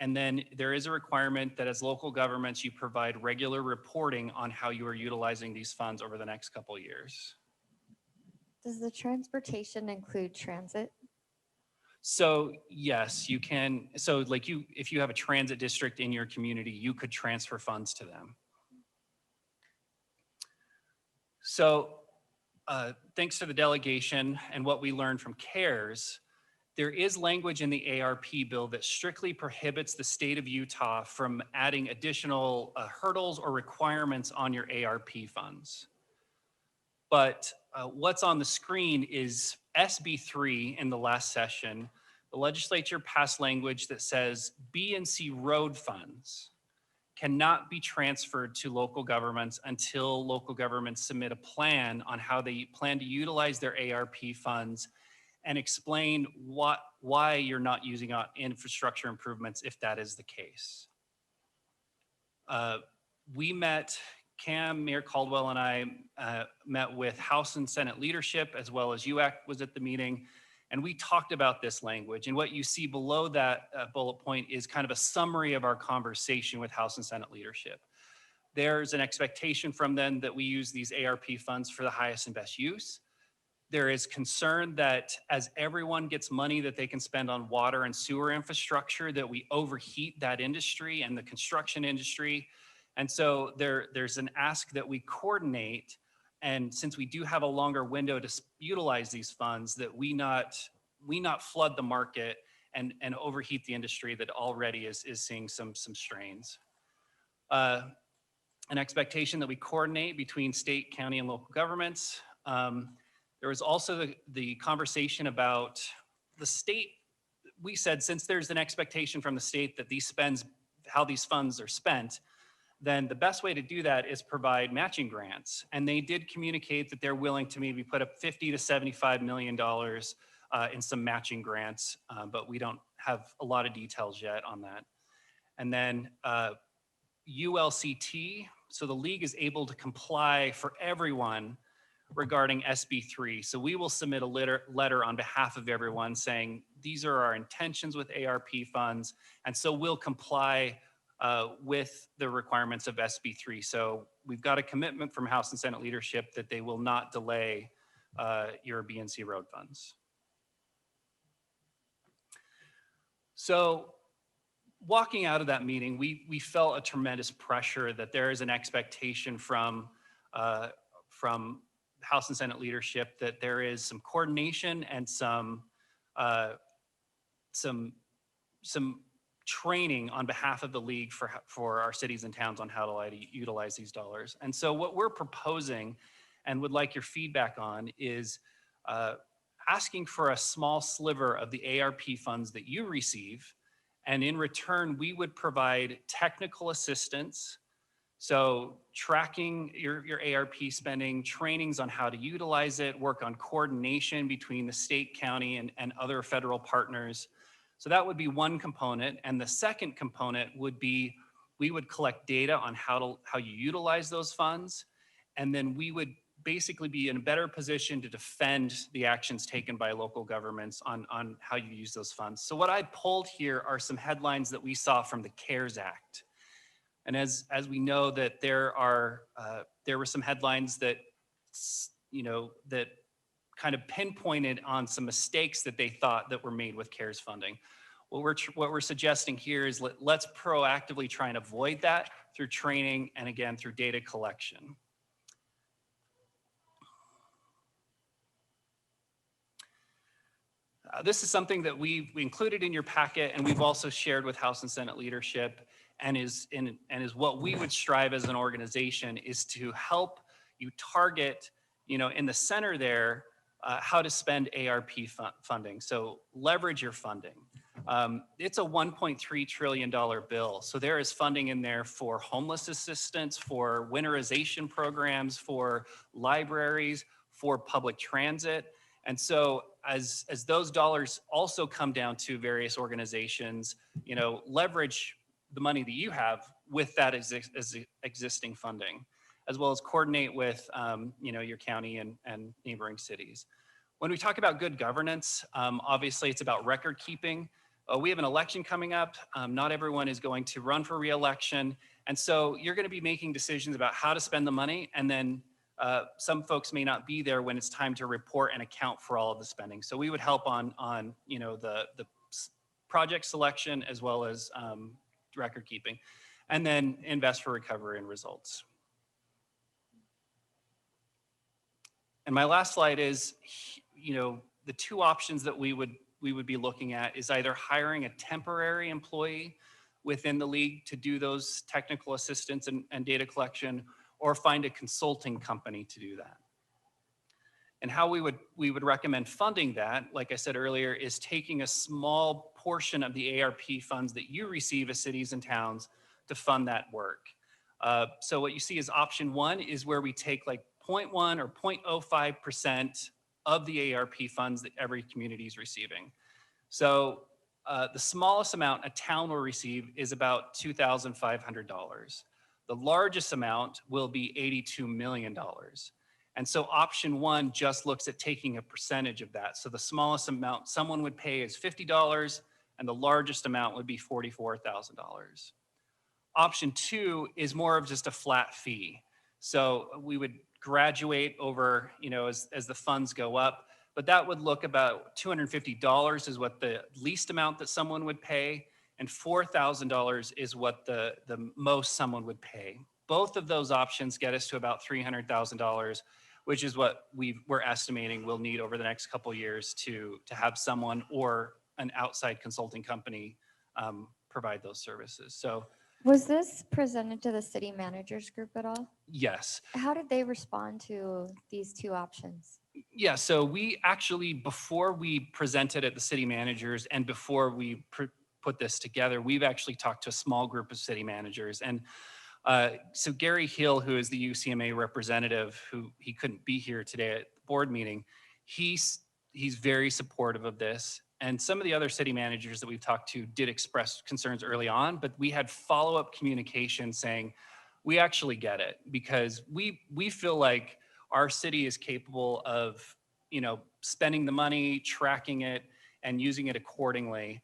And then there is a requirement that as local governments, you provide regular reporting on how you are utilizing these funds over the next couple of years. Does the transportation include transit? So yes, you can. So like if you have a transit district in your community, you could transfer funds to them. So thanks to the delegation and what we learned from CARES, there is language in the ARP bill that strictly prohibits the state of Utah from adding additional hurdles or requirements on your ARP funds. But what's on the screen is SB3 in the last session. The legislature passed language that says B and C road funds cannot be transferred to local governments until local governments submit a plan on how they plan to utilize their ARP funds and explain why you're not using infrastructure improvements if that is the case. We met, Cam, Mayor Caldwell and I met with House and Senate leadership, as well as UAC was at the meeting, and we talked about this language. And what you see below that bullet point is kind of a summary of our conversation with House and Senate leadership. There's an expectation from them that we use these ARP funds for the highest and best use. There is concern that as everyone gets money that they can spend on water and sewer infrastructure, that we overheat that industry and the construction industry. And so there's an ask that we coordinate. And since we do have a longer window to utilize these funds, that we not flood the market and overheat the industry that already is seeing some strains. An expectation that we coordinate between state, county, and local governments. There was also the conversation about the state. We said, since there's an expectation from the state that how these funds are spent, then the best way to do that is provide matching grants. And they did communicate that they're willing to maybe put up $50 to $75 million in some matching grants, but we don't have a lot of details yet on that. And then ULCT, so the league is able to comply for everyone regarding SB3. So we will submit a letter on behalf of everyone saying, these are our intentions with ARP funds. And so we'll comply with the requirements of SB3. So we've got a commitment from House and Senate leadership that they will not delay your BNC road funds. So walking out of that meeting, we felt a tremendous pressure that there is an expectation from House and Senate leadership that there is some coordination and some training on behalf of the league for our cities and towns on how to utilize these dollars. And so what we're proposing and would like your feedback on is asking for a small sliver of the ARP funds that you receive. And in return, we would provide technical assistance. So tracking your ARP spending, trainings on how to utilize it, work on coordination between the state, county, and other federal partners. So that would be one component. And the second component would be, we would collect data on how you utilize those funds. And then we would basically be in a better position to defend the actions taken by local governments on how you use those funds. So what I pulled here are some headlines that we saw from the CARES Act. And as we know that there were some headlines that, that kind of pinpointed on some mistakes that they thought that were made with CARES funding. What we're suggesting here is let's proactively try and avoid that through training and again, through data collection. This is something that we included in your packet, and we've also shared with House and Senate leadership, and is what we would strive as an organization is to help you target, in the center there, how to spend ARP funding. So leverage your funding. It's a $1.3 trillion bill. So there is funding in there for homeless assistance, for winterization programs, for libraries, for public transit. And so as those dollars also come down to various organizations, leverage the money that you have with that as existing funding, as well as coordinate with, your county and neighboring cities. When we talk about good governance, obviously it's about record keeping. We have an election coming up. Not everyone is going to run for reelection. And so you're going to be making decisions about how to spend the money. And then some folks may not be there when it's time to report and account for all of the spending. So we would help on the project selection as well as record keeping, and then invest for recovery and results. And my last slide is, the two options that we would be looking at is either hiring a temporary employee within the league to do those technical assistance and data collection, or find a consulting company to do that. And how we would recommend funding that, like I said earlier, is taking a small portion of the ARP funds that you receive as cities and towns to fund that work. So what you see is option one is where we take like 0.1 or 0.05% of the ARP funds that every community is receiving. So the smallest amount a town will receive is about $2,500. The largest amount will be $82 million. And so option one just looks at taking a percentage of that. So the smallest amount someone would pay is $50, and the largest amount would be $44,000. Option two is more of just a flat fee. So we would graduate over, as the funds go up, but that would look about $250 is what the least amount that someone would pay, and $4,000 is what the most someone would pay. Both of those options get us to about $300,000, which is what we're estimating we'll need over the next couple of years to have someone or an outside consulting company provide those services. So Was this presented to the city managers group at all? yes. How did they respond to these two options? Yeah, so we actually, before we presented at the city managers and before we put this together, we've actually talked to a small group of city managers. And so Gary Hill, who is the UCMA representative, who he couldn't be here today at the board meeting, he's very supportive of this. And some of the other city managers that we've talked to did express concerns early on, but we had follow-up communication saying, we actually get it, because we feel like our city is capable of, spending the money, tracking it, and using it accordingly,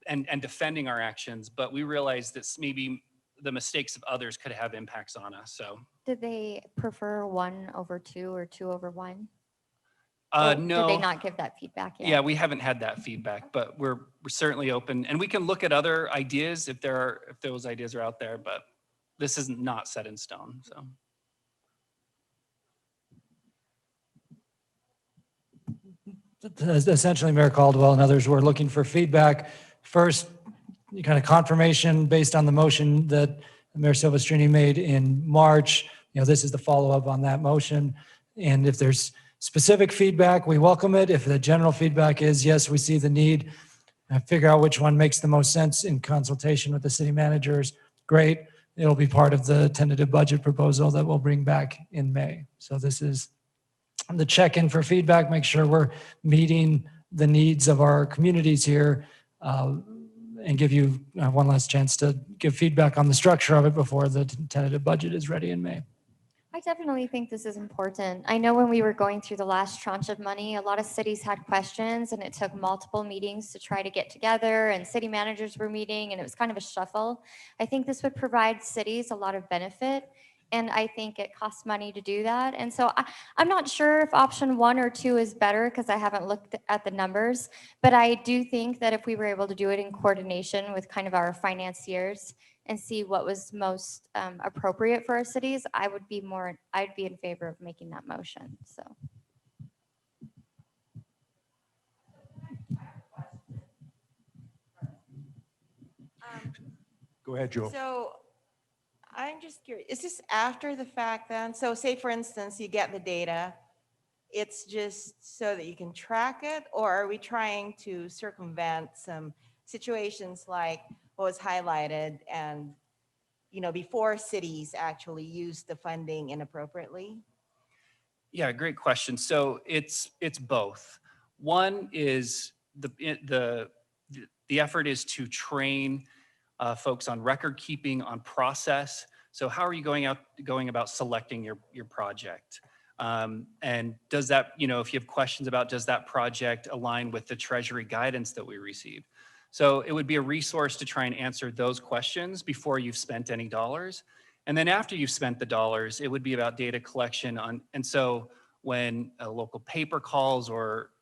and defending our actions. But we realize that maybe the mistakes of others could have impacts on us. So Did they prefer 1/2 or 2/1? no. Did they not give that feedback yet? Yeah, we haven't had that feedback, but we're certainly open, and we can look at other ideas if those ideas are out there, but this is not set in stone, so. Essentially, Mayor Caldwell and others were looking for feedback. First, kind of confirmation based on the motion that Mayor Silvestrini made in March. This is the follow-up on that motion. And if there's specific feedback, we welcome it. If the general feedback is, yes, we see the need, figure out which one makes the most sense in consultation with the city managers, great. It'll be part of the tentative budget proposal that we'll bring back in May. So this is the check-in for feedback, make sure we're meeting the needs of our communities here, and give you one last chance to give feedback on the structure of it before the tentative budget is ready in May. I definitely think this is important. I know when we were going through the last tranche of money, a lot of cities had questions, and it took multiple meetings to try to get together, and city managers were meeting, and it was kind of a shuffle. I think this would provide cities a lot of benefit, and I think it costs money to do that. And so I'm not sure if option 1 or 2 is better, because I haven't looked at the numbers, but I do think that if we were able to do it in coordination with kind of our financiers and see what was most appropriate for our cities, I'd be in favor of making that motion, so. Go ahead, Joel. So I'm just curious, is this after the fact then? So say, for instance, you get the data, it's just so that you can track it, or are we trying to circumvent some situations like what was highlighted and, before cities actually use the funding inappropriately? Yeah, great question. So it's both. One is the effort is to train folks on record keeping, on process. So how are you going about selecting your project? And does that, if you have questions about, does that project align with the Treasury guidance that we received? So it would be a resource to try and answer those questions before you've spent any dollars. And then after you've spent the dollars, it would be about data collection on, and so when a local paper calls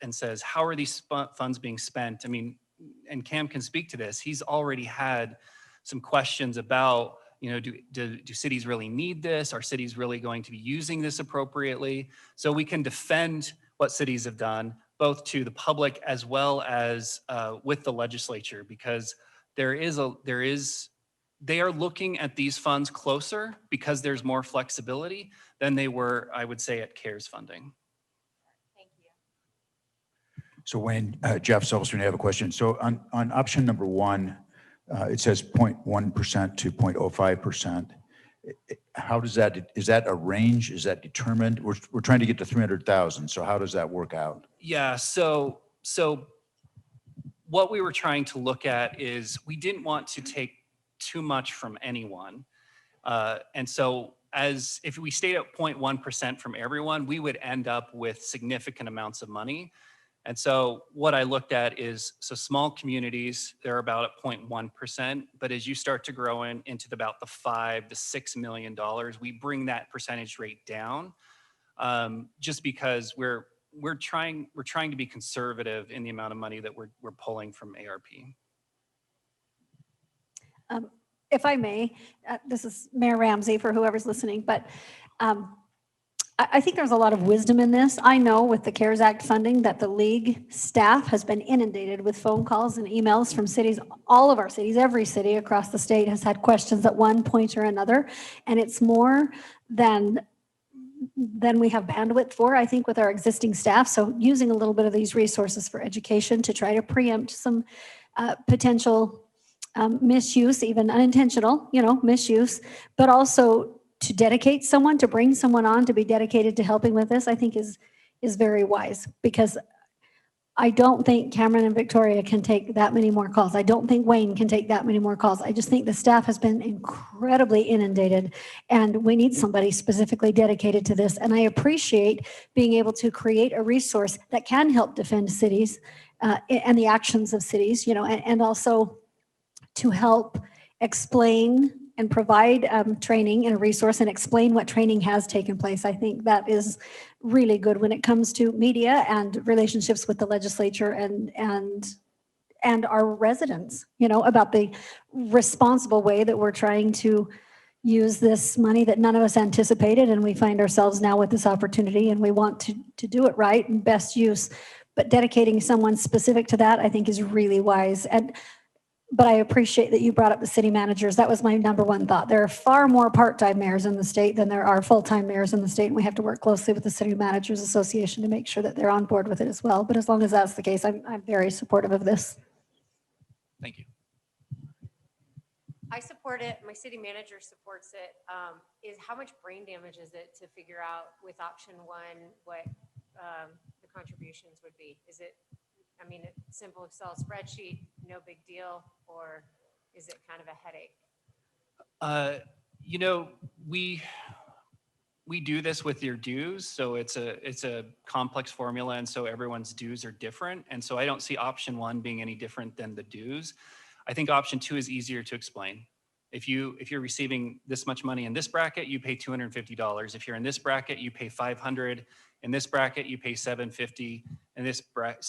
and says, how are these funds being spent? I mean, and Cam can speak to this, he's already had some questions about, do cities really need this? Are cities really going to be using this appropriately? So we can defend what cities have done, both to the public as well as with the legislature, because they are looking at these funds closer because there's more flexibility than they were, I would say, at CARES funding. Thank you. So Wayne, Jeff Silverstein, I have a question. So on option number one, it says 0.1% to 0.05%. How does that, is that a range? Is that determined? We're trying to get to 300,000. So how does that work out? Yeah, so what we were trying to look at is we didn't want to take too much from anyone. And so if we stayed at 0.1% from everyone, we would end up with significant amounts of money. And so what I looked at is, so small communities, they're about at 0.1%, but as you start to grow into about the $5 to $6 million, we bring that percentage rate down, just because we're trying to be conservative in the amount of money that we're pulling from ARP. If I may, this is Mayor Ramsey for whoever's listening, but I think there's a lot of wisdom in this. I know with the CARES Act funding that the league staff has been inundated with phone calls and emails from cities, all of our cities, every city across the state has had questions at one point or another. And it's more than we have bandwidth for, I think, with our existing staff. So using a little bit of these resources for education to try to preempt some potential misuse, even unintentional, misuse, but also to dedicate someone, to bring someone on to be dedicated to helping with this, I think is very wise, because I don't think Cameron and Victoria can take that many more calls. I don't think Wayne can take that many more calls. I just think the staff has been incredibly inundated, and we need somebody specifically dedicated to this. And I appreciate being able to create a resource that can help defend cities and the actions of cities, and also to help explain and provide training and a resource and explain what training has taken place. I think that is really good when it comes to media and relationships with the legislature and our residents, about the responsible way that we're trying to use this money that none of us anticipated, and we find ourselves now with this opportunity, and we want to do it right and best use. But dedicating someone specific to that, I think, is really wise. But I appreciate that you brought up the city managers. That was my number one thought. There are far more part-time mayors in the state than there are full-time mayors in the state, and we have to work closely with the City Managers Association to make sure that they're on board with it as well. But as long as that's the case, I'm very supportive of this. Thank you. I support it. My city manager supports it. Is how much brain damage is it to figure out with option one what the contributions would be? Is it, a simple Excel spreadsheet, no big deal, or is it kind of a headache? We do this with your dues, so it's a complex formula, and so everyone's dues are different, and so I don't see option one being any different than the dues. I think option two is easier to explain. If you're receiving this much money in this bracket, you pay $250. If you're in this bracket, you pay $500. In this bracket, you pay $750. In this bracket,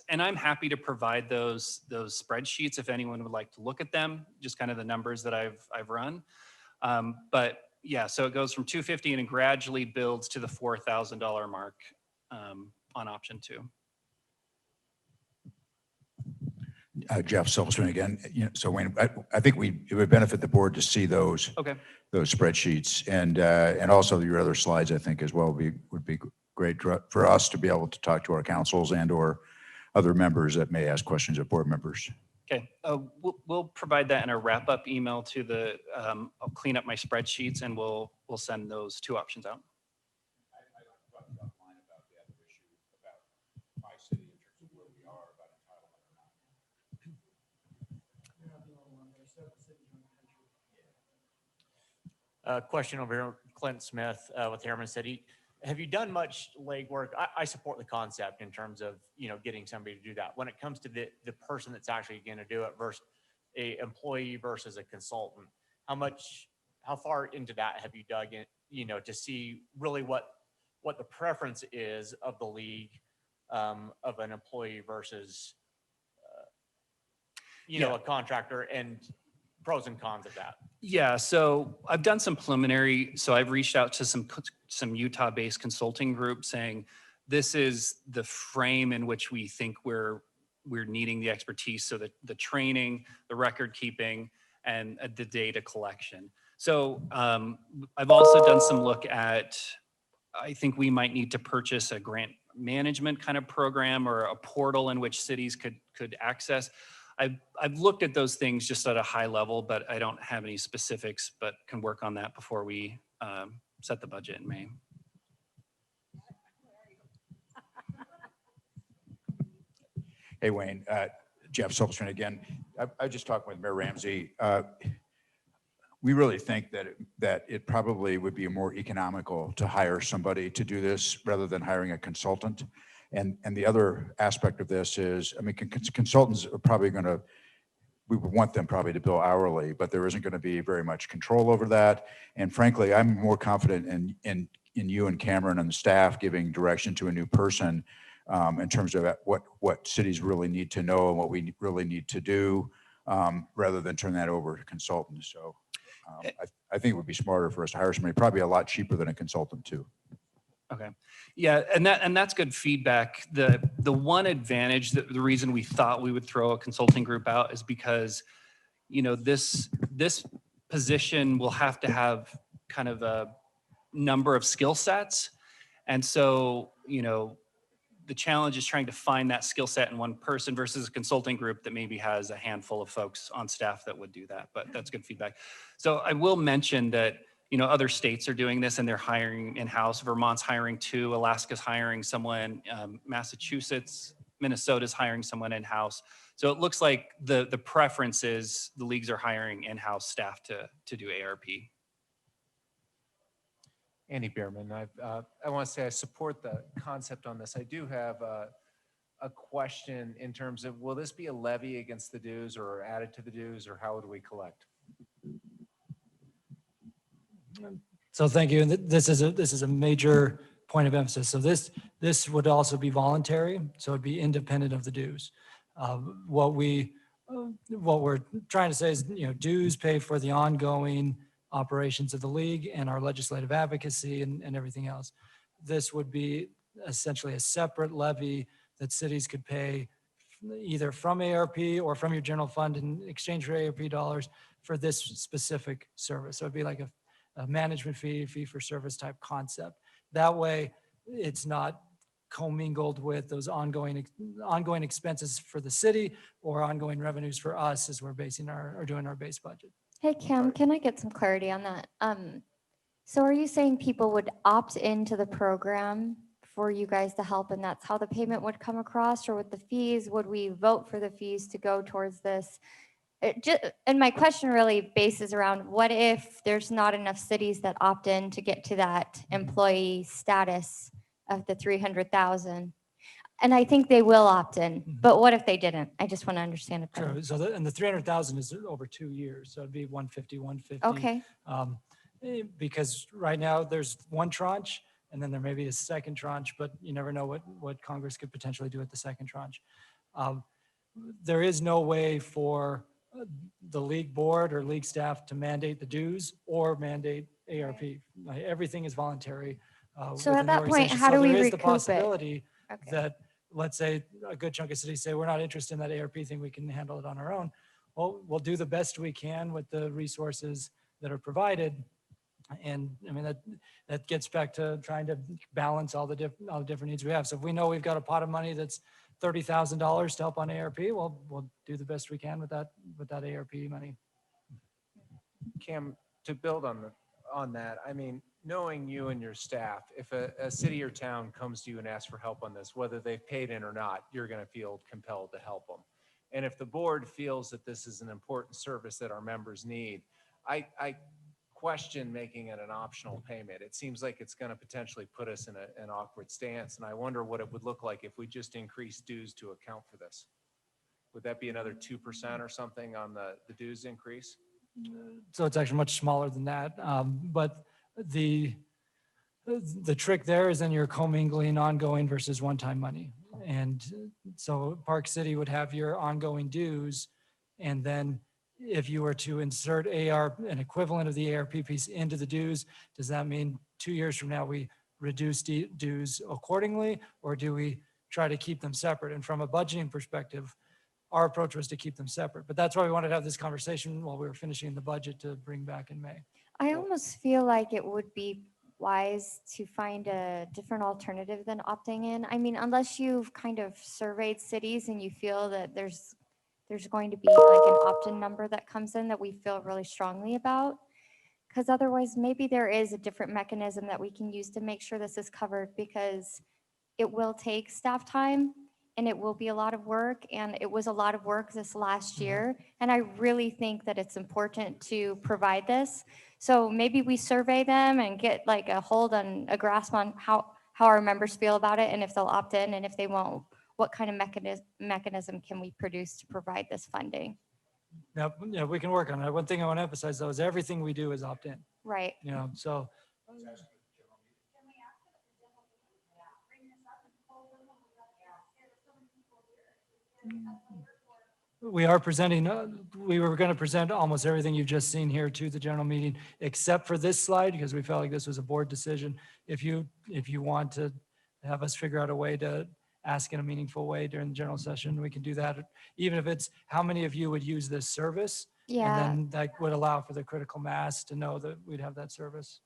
and I'm happy to provide those spreadsheets if anyone would like to look at them. Just kind of the numbers that I've run. But yeah, so it goes from $250 and it gradually builds to the $4,000 mark on option two. Jeff Silverstein again. So Wayne, I think it would benefit the board to see those spreadsheets and also your other slides. I think as well would be great for us to be able to talk to our councils and or other members that may ask questions of board members. Okay, we'll provide that in a wrap-up email to the. I'll clean up my spreadsheets and we'll send those two options out. Question over here, Clint Smith with Harriman City. Have you done much legwork? I support the concept in terms of, getting somebody to do that. When it comes to the person that's actually going to do it versus a employee versus a consultant, how far into that have you dug in, to see really what the preference is of the league, of an employee versus, a contractor, and pros and cons of that? Yeah, so I've done some preliminary, so I've reached out to some Utah-based consulting group saying, this is the frame in which we think we're needing the expertise. So the training, the record keeping, and the data collection. So I've also done some look at, I think we might need to purchase a grant management kind of program or a portal in which cities could access. I've looked at those things just at a high level, but I don't have any specifics, but can work on that before we set the budget in May. Hey, Wayne, Jeff Silverstein again. I just talked with Mayor Ramsey. We really think that it probably would be more economical to hire somebody to do this rather than hiring a consultant. And the other aspect of this is, I mean, consultants are probably we would want them probably to bill hourly, but there isn't going to be very much control over that. And frankly, I'm more confident in you and Cameron and the staff giving direction to a new person in terms of what cities really need to know and what we really need to do, rather than turn that over to consultants. So I think it would be smarter for us to hire somebody, probably a lot cheaper than a consultant too. Okay. Yeah, and that's good feedback. The one advantage, the reason we thought we would throw a consulting group out is because, this position will have to have kind of a number of skill sets. And so, the challenge is trying to find that skill set in one person versus a consulting group that maybe has a handful of folks on staff that would do that, but that's good feedback. So I will mention that, other states are doing this and they're hiring in-house. Vermont's hiring 2, Alaska's hiring someone, Massachusetts, Minnesota's hiring someone in-house. So it looks like the preference is the leagues are hiring in-house staff to do ARP. Andy Bierman, I want to say I support the concept on this. I do have a question in terms of, will this be a levy against the dues or added to the dues, or how would we collect? So thank you. And this is a major point of emphasis. So this would also be voluntary. So it'd be independent of the dues. What we're trying to say is, dues pay for the ongoing operations of the league and our legislative advocacy and everything else. This would be essentially a separate levy that cities could pay either from ARP or from your general fund in exchange for ARP dollars for this specific service. So it'd be like a management fee for service type concept. That way it's not commingled with those ongoing expenses for the city or ongoing revenues for us as we're doing our base budget. Hey, Cam, can I get some clarity on that? So are you saying people would opt into the program for you guys to help and that's how the payment would come across? Or with the fees, would we vote for the fees to go towards this? And my question really bases around, what if there's not enough cities that opt in to get to that employee status of the 300,000? And I think they will opt in, but what if they didn't? I just want to understand it better. Sure. So and the 300,000 is over 2 years. So it'd be 150, 150. Okay. Because right now there's one tranche and then there may be a second tranche, but you never know what Congress could potentially do at the second tranche. There is no way for the league board or league staff to mandate the dues or mandate ARP. Everything is voluntary. So at that point, how do we recoup it? There is the it? possibility Okay. that, let's say, a good chunk of cities say, we're not interested in that ARP thing, we can handle it on our own. Well, we'll do the best we can with the resources that are provided. And I mean, that gets back to trying to balance all the different needs we have. So if we know we've got a pot of money that's $30,000 to help on ARP, we'll do the best we can with that ARP money. Cam, to build on that, I mean, knowing you and your staff, if a city or town comes to you and asks for help on this, whether they've paid in or not, you're going to feel compelled to help them. And if the board feels that this is an important service that our members need, I question making it an optional payment. It seems like it's going to potentially put us in an awkward stance. And I wonder what it would look like if we just increased dues to account for this. Would that be another 2% or something on the dues increase? So it's actually much smaller than that. But the trick there is then you're commingling ongoing versus one-time money. And so Park City would have your ongoing dues. And then if you were to insert an equivalent of the ARP piece into the dues, does that mean 2 years from now we reduce dues accordingly? Or do we try to keep them separate? And from a budgeting perspective, our approach was to keep them separate. But that's why we wanted to have this conversation while we were finishing the budget to bring back in May. I almost feel like it would be wise to find a different alternative than opting in. I mean, unless you've kind of surveyed cities and you feel that there's going to be like an opt-in number that comes in that we feel really strongly about. Because otherwise, maybe there is a different mechanism that we can use to make sure this is covered, because it will take staff time and it will be a lot of work. And it was a lot of work this last year. And I really think that it's important to provide this. So maybe we survey them and get like a grasp on how our members feel about it, and if they'll opt in, and if they won't, what kind of mechanism can we produce to provide this funding? Yeah, we can work on it. One thing I want to emphasize though is everything we do is opt-in. Right. So we are presenting, we were going to present almost everything you've just seen here to the general meeting, except for this slide, because we felt like this was a board decision. If you want to have us figure out a way to ask in a meaningful way during the general session, we can do that. Even if it's how many of you would use this service. Yeah. And then that would allow for the critical mass to know that we'd have that service.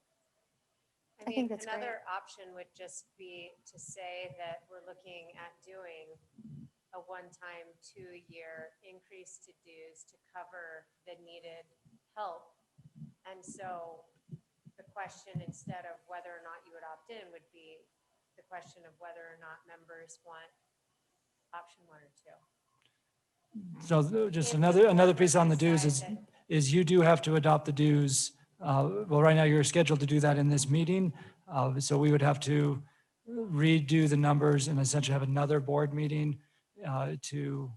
I think mean, that's another option would just be to say that we're looking at doing a one-time 2-year increase to dues to cover the needed help. And so the question, instead of whether or not you would opt in, would be the question of whether or not members want option 1 or 2. So just If another the piece on the dues decide is you do have to adopt the dues. Well, right now you're scheduled to do that in this meeting. So we would have to redo the numbers and essentially have another board meeting to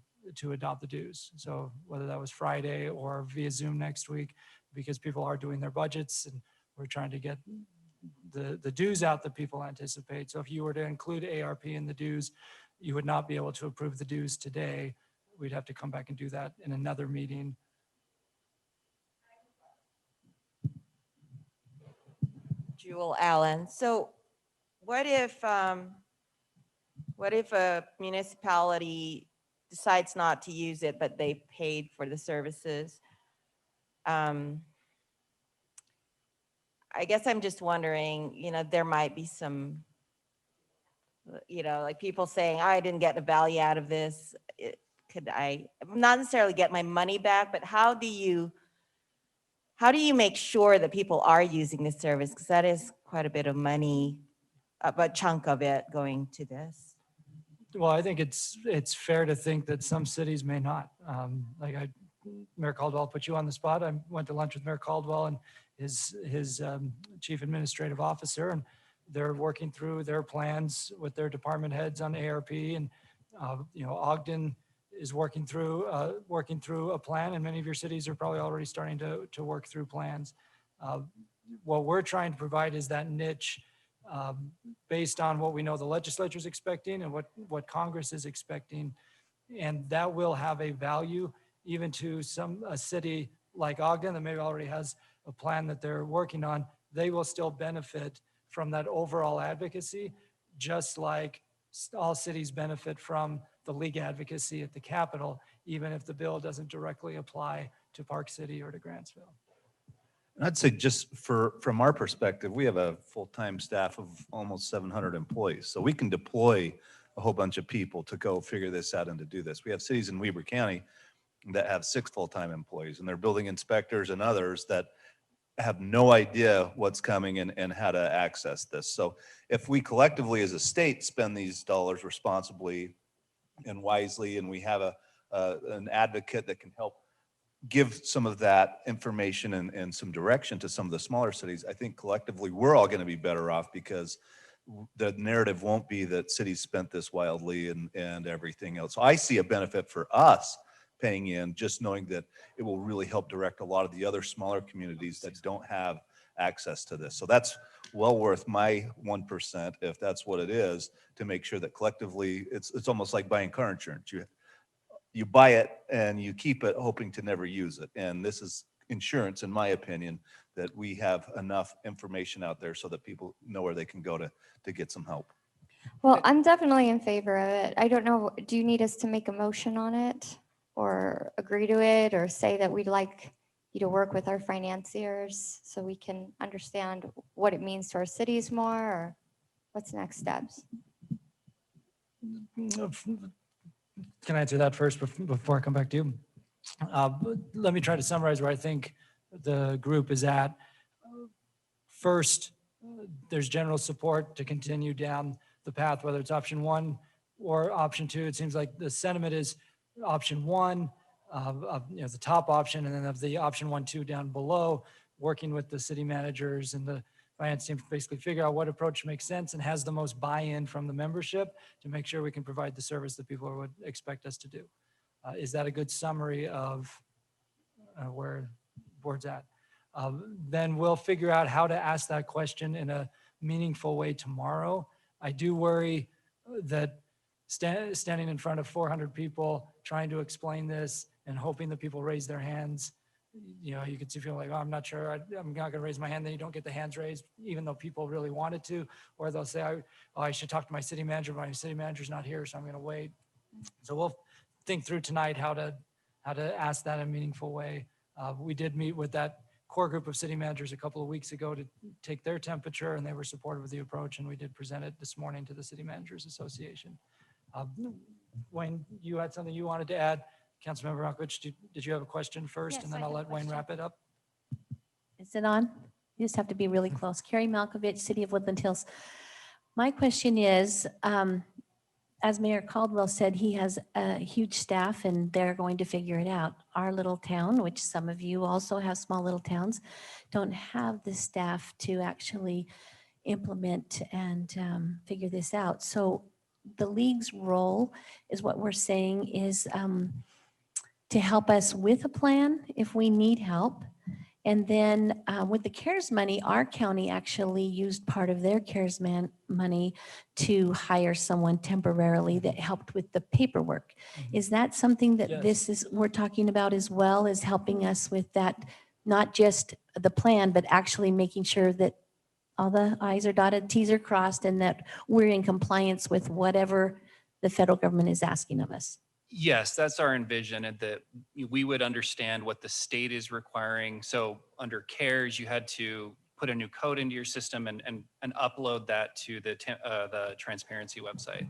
adopt the dues. So whether that was Friday or via Zoom next week, because people are doing their budgets and we're trying to get the dues out that people anticipate. So if you were to include ARP in the dues, you would not be able to approve the dues today. We'd have to come back and do that in another meeting. Jewel Allen. So what if a municipality decides not to use it, but they paid for the services? I guess I'm just wondering, there might be some, like people saying, I didn't get the value out of this. Could I not necessarily get my money back, but how do you make sure that people are using this service? Because that is quite a bit of money, a chunk of it going to this. Well, I think it's fair to think that some cities may not. Mayor Caldwell put you on the spot. I went to lunch with Mayor Caldwell and his chief administrative officer, and they're working through their plans with their department heads on ARP. And Ogden is working through a plan, and many of your cities are probably already starting to work through plans. What we're trying to provide is that niche based on what we know the legislature is expecting and what Congress is expecting, and that will have a value even to a city like Ogden that maybe already has a plan that they're working on. They will still benefit from that overall advocacy, just like all cities benefit from the league advocacy at the Capitol, even if the bill doesn't directly apply to Park City or to Grantsville. I'd say just from our perspective, we have a full-time staff of almost 700 employees. So we can deploy a whole bunch of people to go figure this out and to do this. We have cities in Weber County that have 6 full-time employees, and they're building inspectors and others that have no idea what's coming and how to access this. So if we collectively as a state spend these dollars responsibly and wisely, and we have an advocate that can help give some of that information and some direction to some of the smaller cities, I think collectively, we're all going to be better off because the narrative won't be that cities spent this wildly and everything else. So I see a benefit for us paying in, just knowing that it will really help direct a lot of the other smaller communities that don't have access to this. So that's well worth my 1%, if that's what it is, to make sure that collectively, it's almost like buying car insurance. You buy it and you keep it hoping to never use it. And this is insurance, in my opinion, that we have enough information out there so that people know where they can go to get some help. Well, I'm definitely in favor of it. I don't know, do you need us to make a motion on it or agree to it or say that we'd like you to work with our financiers so we can understand what it means to our cities more, or what's next steps? Can I answer that first before I come back to you? But let me try to summarize where I think the group is at. First, there's general support to continue down the path, whether it's option 1 or option 2. It seems like the sentiment is option 1 of the top option, and then of the option 1, 2 down below, working with the city managers and the finance team to basically figure out what approach makes sense and has the most buy-in from the membership to make sure we can provide the service that people would expect us to do. Is that a good summary of where the board's at? Then we'll figure out how to ask that question in a meaningful way tomorrow. I do worry that standing in front of 400 people trying to explain this and hoping that people raise their hands, you could see people like, oh, I'm not sure, I'm not gonna raise my hand, then you don't get the hands raised, even though people really wanted to, or they'll say, I should talk to my city manager, but my city manager's not here, so I'm gonna wait. So we'll think through tonight how to ask that in a meaningful way. We did meet with that core group of city managers a couple of weeks ago to take their temperature, and they were supportive of the approach, and we did present it this morning to the City Managers Association. Wayne, you had something you wanted to add? Councilmember Malkovich, did you have a question first? Yes, And then I I'll have a let Wayne question. wrap it up. Is it on? You just have to be really close. Carrie Malkovich, City of Woodland Hills. My question is, as Mayor Caldwell said, he has a huge staff and they're going to figure it out. Our little town, which some of you also have small little towns, don't have the staff to actually implement and figure this out. So the league's role is what we're saying is to help us with a plan if we need help. And then with the CARES money, our county actually used part of their CARES money to hire someone temporarily that helped with the paperwork. Is that something that Yes. we're talking about as well, as helping us with that, not just the plan, but actually making sure that all the I's are dotted, T's are crossed, and that we're in compliance with whatever the federal government is asking of us? Yes, that's our envision, and that we would understand what the state is requiring. So under CARES, you had to put a new code into your system and upload that to the transparency website.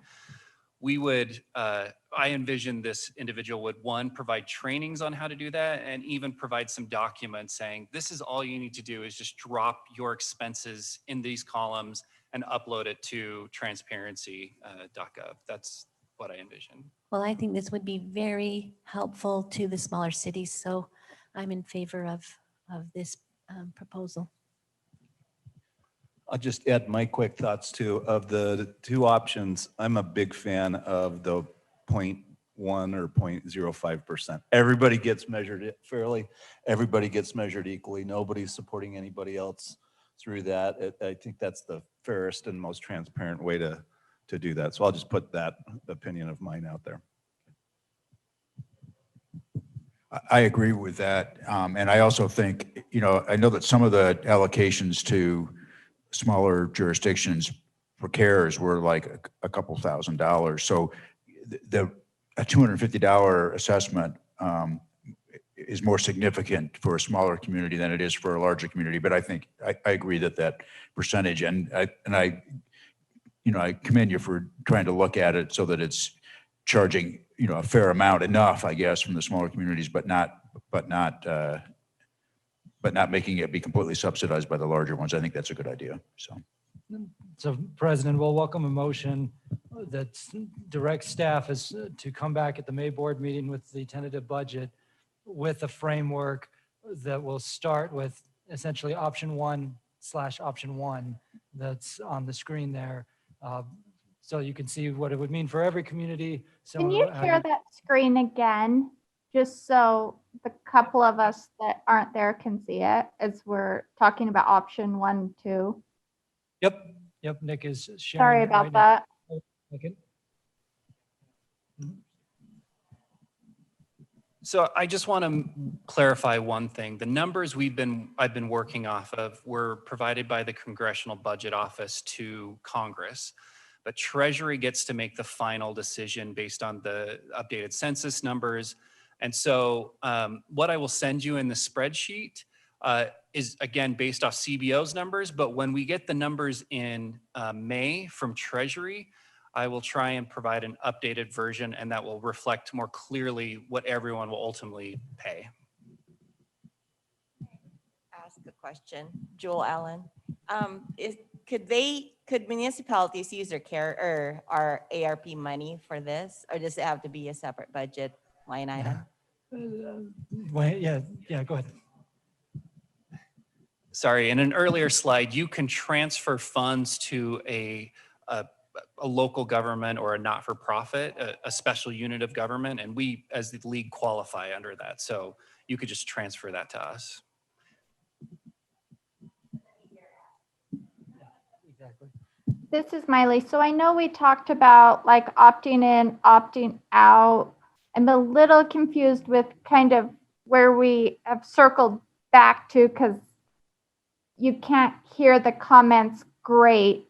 We would, I envision this individual would, one, provide trainings on how to do that, and even provide some documents saying, this is all you need to do is just drop your expenses in these columns and upload it to transparency.gov. That's what I envision. Well, I think this would be very helpful to the smaller cities, so I'm in favor of this proposal. I'll just add my quick thoughts too. Of the two options, I'm a big fan of the 0.1 or 0.05%. Everybody gets measured fairly. Everybody gets measured equally. Nobody's supporting anybody else through that. I think that's the fairest and most transparent way to do that. So I'll just put that opinion of mine out there. I agree with that. And I also think, I know that some of the allocations to smaller jurisdictions for CARES were like a couple $1,000s. So a $250 assessment is more significant for a smaller community than it is for a larger community. But I think I agree that percentage, and I commend you for trying to look at it so that it's charging, a fair amount, enough, I guess, from the smaller communities, but not making it be completely subsidized by the larger ones. I think that's a good idea. So President, we'll welcome a motion that directs staff to come back at the May board meeting with the tentative budget with a framework that will start with essentially option 1/option 1 that's on the screen there. So you can see what it would mean for every community. Can you share that screen again? Just so the couple of us that aren't there can see it as we're talking about option 1, 2. Yep, Nick is sharing. Sorry it about right now. that. Okay. So I just want to clarify one thing. The numbers I've been working off of were provided by the Congressional Budget Office to Congress, but Treasury gets to make the final decision based on the updated census numbers. And so what I will send you in the spreadsheet is again based off CBO's numbers, but when we get the numbers in May from Treasury, I will try and provide an updated version, and that will reflect more clearly what everyone will ultimately pay. Ask a question, Joel Allen. Could municipalities use their care or our ARP money for this, or does it have to be a separate budget line item? Yeah, go ahead. Sorry, in an earlier slide, you can transfer funds to a local government or a not-for-profit, a special unit of government, and we, as the league, qualify under that. So you could just transfer that to us. This is Miley. So I know we talked about like opting in, opting out. I'm a little confused with kind of where we have circled back to because you can't hear the comments great.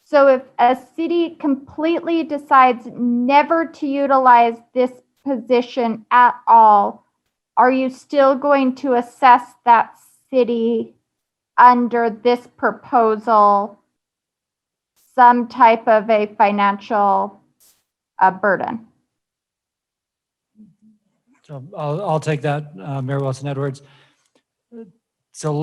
So if a city completely decides never to utilize this position at all, are you still going to assess that city under this proposal some type of a financial burden? So I'll take that, Mayor Wilson Edwards. So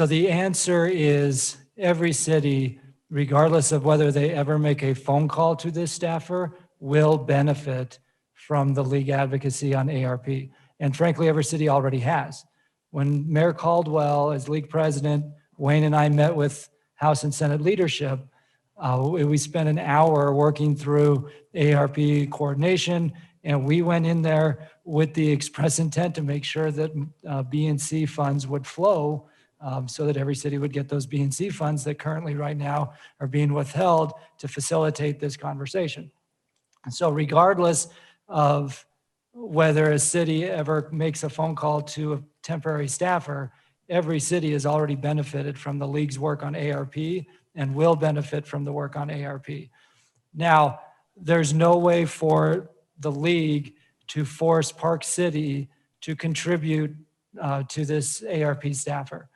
the answer is every city, regardless of whether they ever make a phone call to this staffer, will benefit from the league advocacy on ARP. And frankly, every city already has. When Mayor Caldwell, as league president, Wayne and I met with House and Senate leadership, we spent an hour working through ARP coordination, and we went in there with the express intent to make sure that B and C funds would flow so that every city would get those B and C funds that currently right now are being withheld to facilitate this conversation. And so regardless of whether a city ever makes a phone call to a temporary staffer, every city has already benefited from the league's work on ARP and will benefit from the work on ARP. Now, there's no way for the league to force Park City to contribute to this ARP staffer.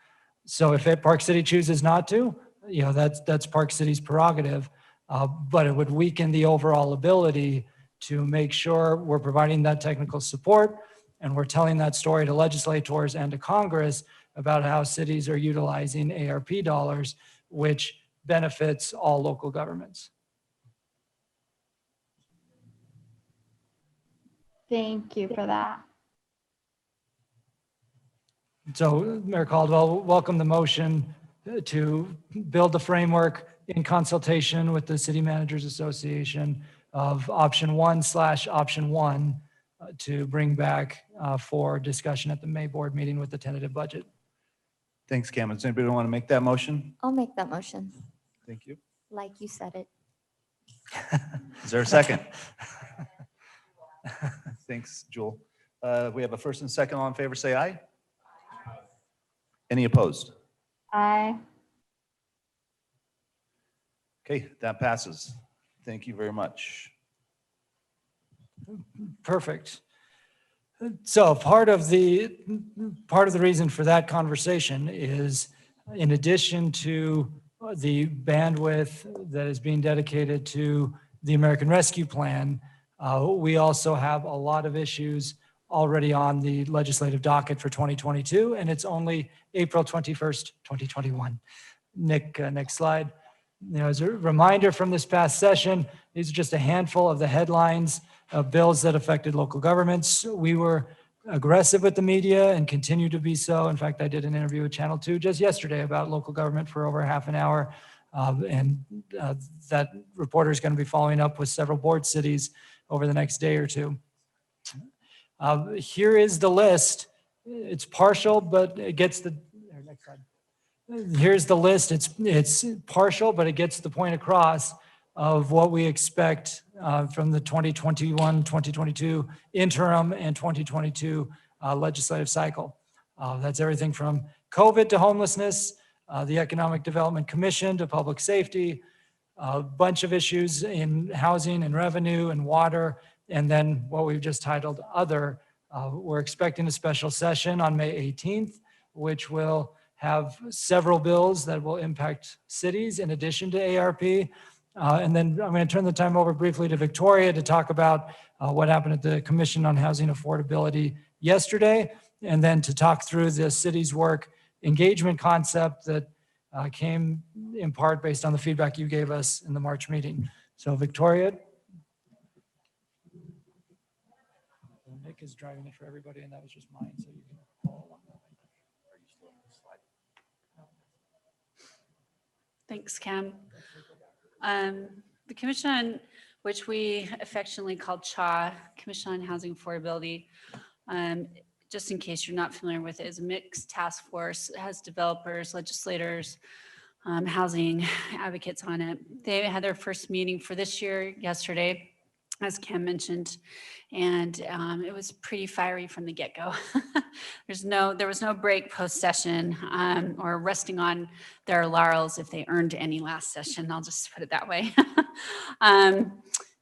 So if Park City chooses not to, that's Park City's prerogative, but it would weaken the overall ability to make sure we're providing that technical support and we're telling that story to legislators and to Congress about how cities are utilizing ARP dollars, which benefits all local governments. Thank you for that. So Mayor Caldwell, welcome the motion to build the framework in consultation with the City Managers Association of option 1/option 1 to bring back for discussion at the May board meeting with the tentative budget. Thanks, Cam. Does anybody want to make that motion? I'll make that motion, Thank you. like you said it. Is there a second? Thanks, Jewel. We have a first and second. All in favor, say aye. Any opposed? Aye. Okay, that passes. Thank you very much. Perfect. So part of the reason for that conversation is, in addition to the bandwidth that is being dedicated to the American Rescue Plan, we also have a lot of issues already on the legislative docket for 2022, and it's only April 21st, 2021. Nick, next slide. As a reminder from this past session, these are just a handful of the headlines of bills that affected local governments. We were aggressive with the media and continue to be so. In fact, I did an interview with Channel 2 just yesterday about local government for over half an hour. That reporter is going to be following up with several board cities over the next day or two. Here is the list. It's partial, but it gets the, next slide. Here's the list. It's partial, but it gets the point across of what we expect from the 2021, 2022 interim and 2022 legislative cycle. That's everything from COVID to homelessness, the Economic Development Commission to public safety, a bunch of issues in housing and revenue and water, and then what we've just titled Other. We're expecting a special session on May 18th, which will have several bills that will impact cities in addition to ARP. And then I'm going to turn the time over briefly to Victoria to talk about what happened at the Commission on Housing Affordability yesterday, and then to talk through the city's work engagement concept that came in part based on the feedback you gave us in the March meeting. So Victoria. Nick is driving it for everybody, and that was just mine, so you can follow along. Thanks, Cam. The commission, which we affectionately call CHA, Commission on Housing Affordability, just in case you're not familiar with it, is a mixed task force. It has developers, legislators, housing advocates on it. They had their first meeting for this year yesterday, as Cam mentioned, and it was pretty fiery from the get-go. There was no break post-session or resting on their laurels if they earned any last session. I'll just put it that way.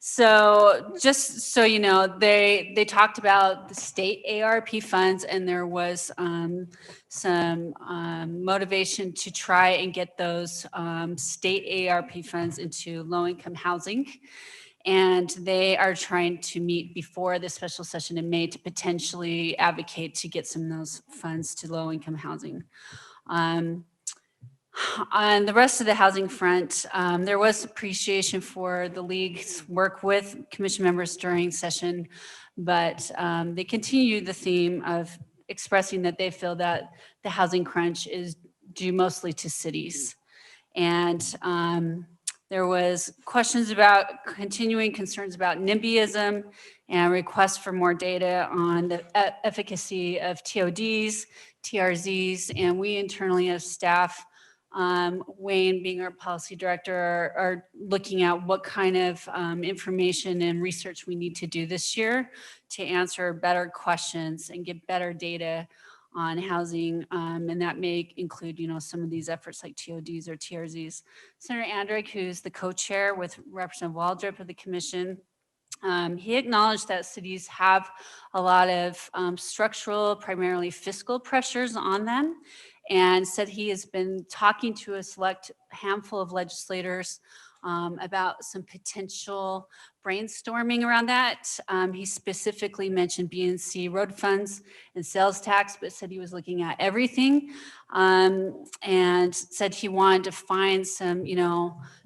So just so you know, they talked about the state ARP funds, and there was some motivation to try and get those state ARP funds into low-income housing. And they are trying to meet before the special session in May to potentially advocate to get some of those funds to low-income housing. On the rest of the housing front, there was appreciation for the league's work with commission members during session, but they continue the theme of expressing that they feel that the housing crunch is due mostly to cities. And there was questions about continuing concerns about NIMBYism and requests for more data on the efficacy of TODs, TRZs, and we internally as staff, Wayne being our policy director, are looking at what kind of information and research we need to do this year to answer better questions and get better data on housing, and that may include, some of these efforts like TODs or TRZs. Senator Andrick, who's the co-chair with Representative Waldrop of the commission, he acknowledged that cities have a lot of structural, primarily fiscal pressures on them, and said he has been talking to a select handful of legislators about some potential brainstorming around that. He specifically mentioned BNC road funds and sales tax, but said he was looking at everything, and said he wanted to find some,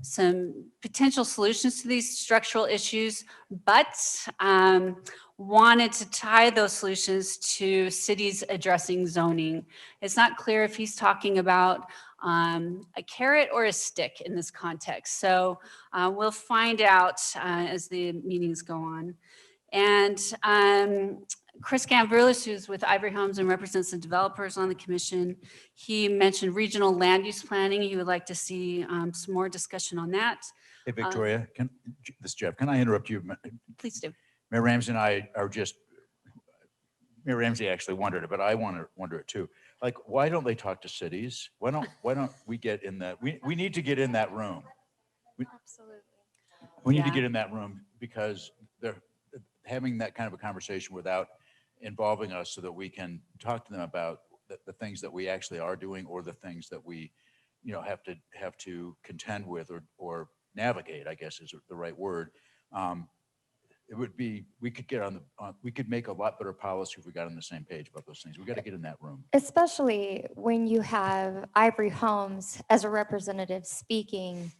some potential solutions to these structural issues, but wanted to tie those solutions to cities addressing zoning. It's not clear if he's talking about a carrot or a stick in this context. So we'll find out as the meetings go on. And Chris Gamboulis, who's with Ivory Homes and represents the developers on the commission, he mentioned regional land use planning. He would like to see some more discussion on that. Hey, Victoria, this is Jeff. Can I interrupt you? Please do. Mayor Ramsey and I are just, Mayor Ramsey actually wondered it, but I want to wonder it too. Like, why don't they talk to cities? Why don't we get in that? We need to get in that room. Absolutely. We need to get in that room because they're having that kind of a conversation without involving us so that we can talk to them about the things that we actually are doing or the things that we, have to contend with or navigate, I guess is the right word. It would be, we could get we could make a lot better policy if we got on the same page about those things. We got to get in that room. Especially when you have Ivory Homes as a representative speaking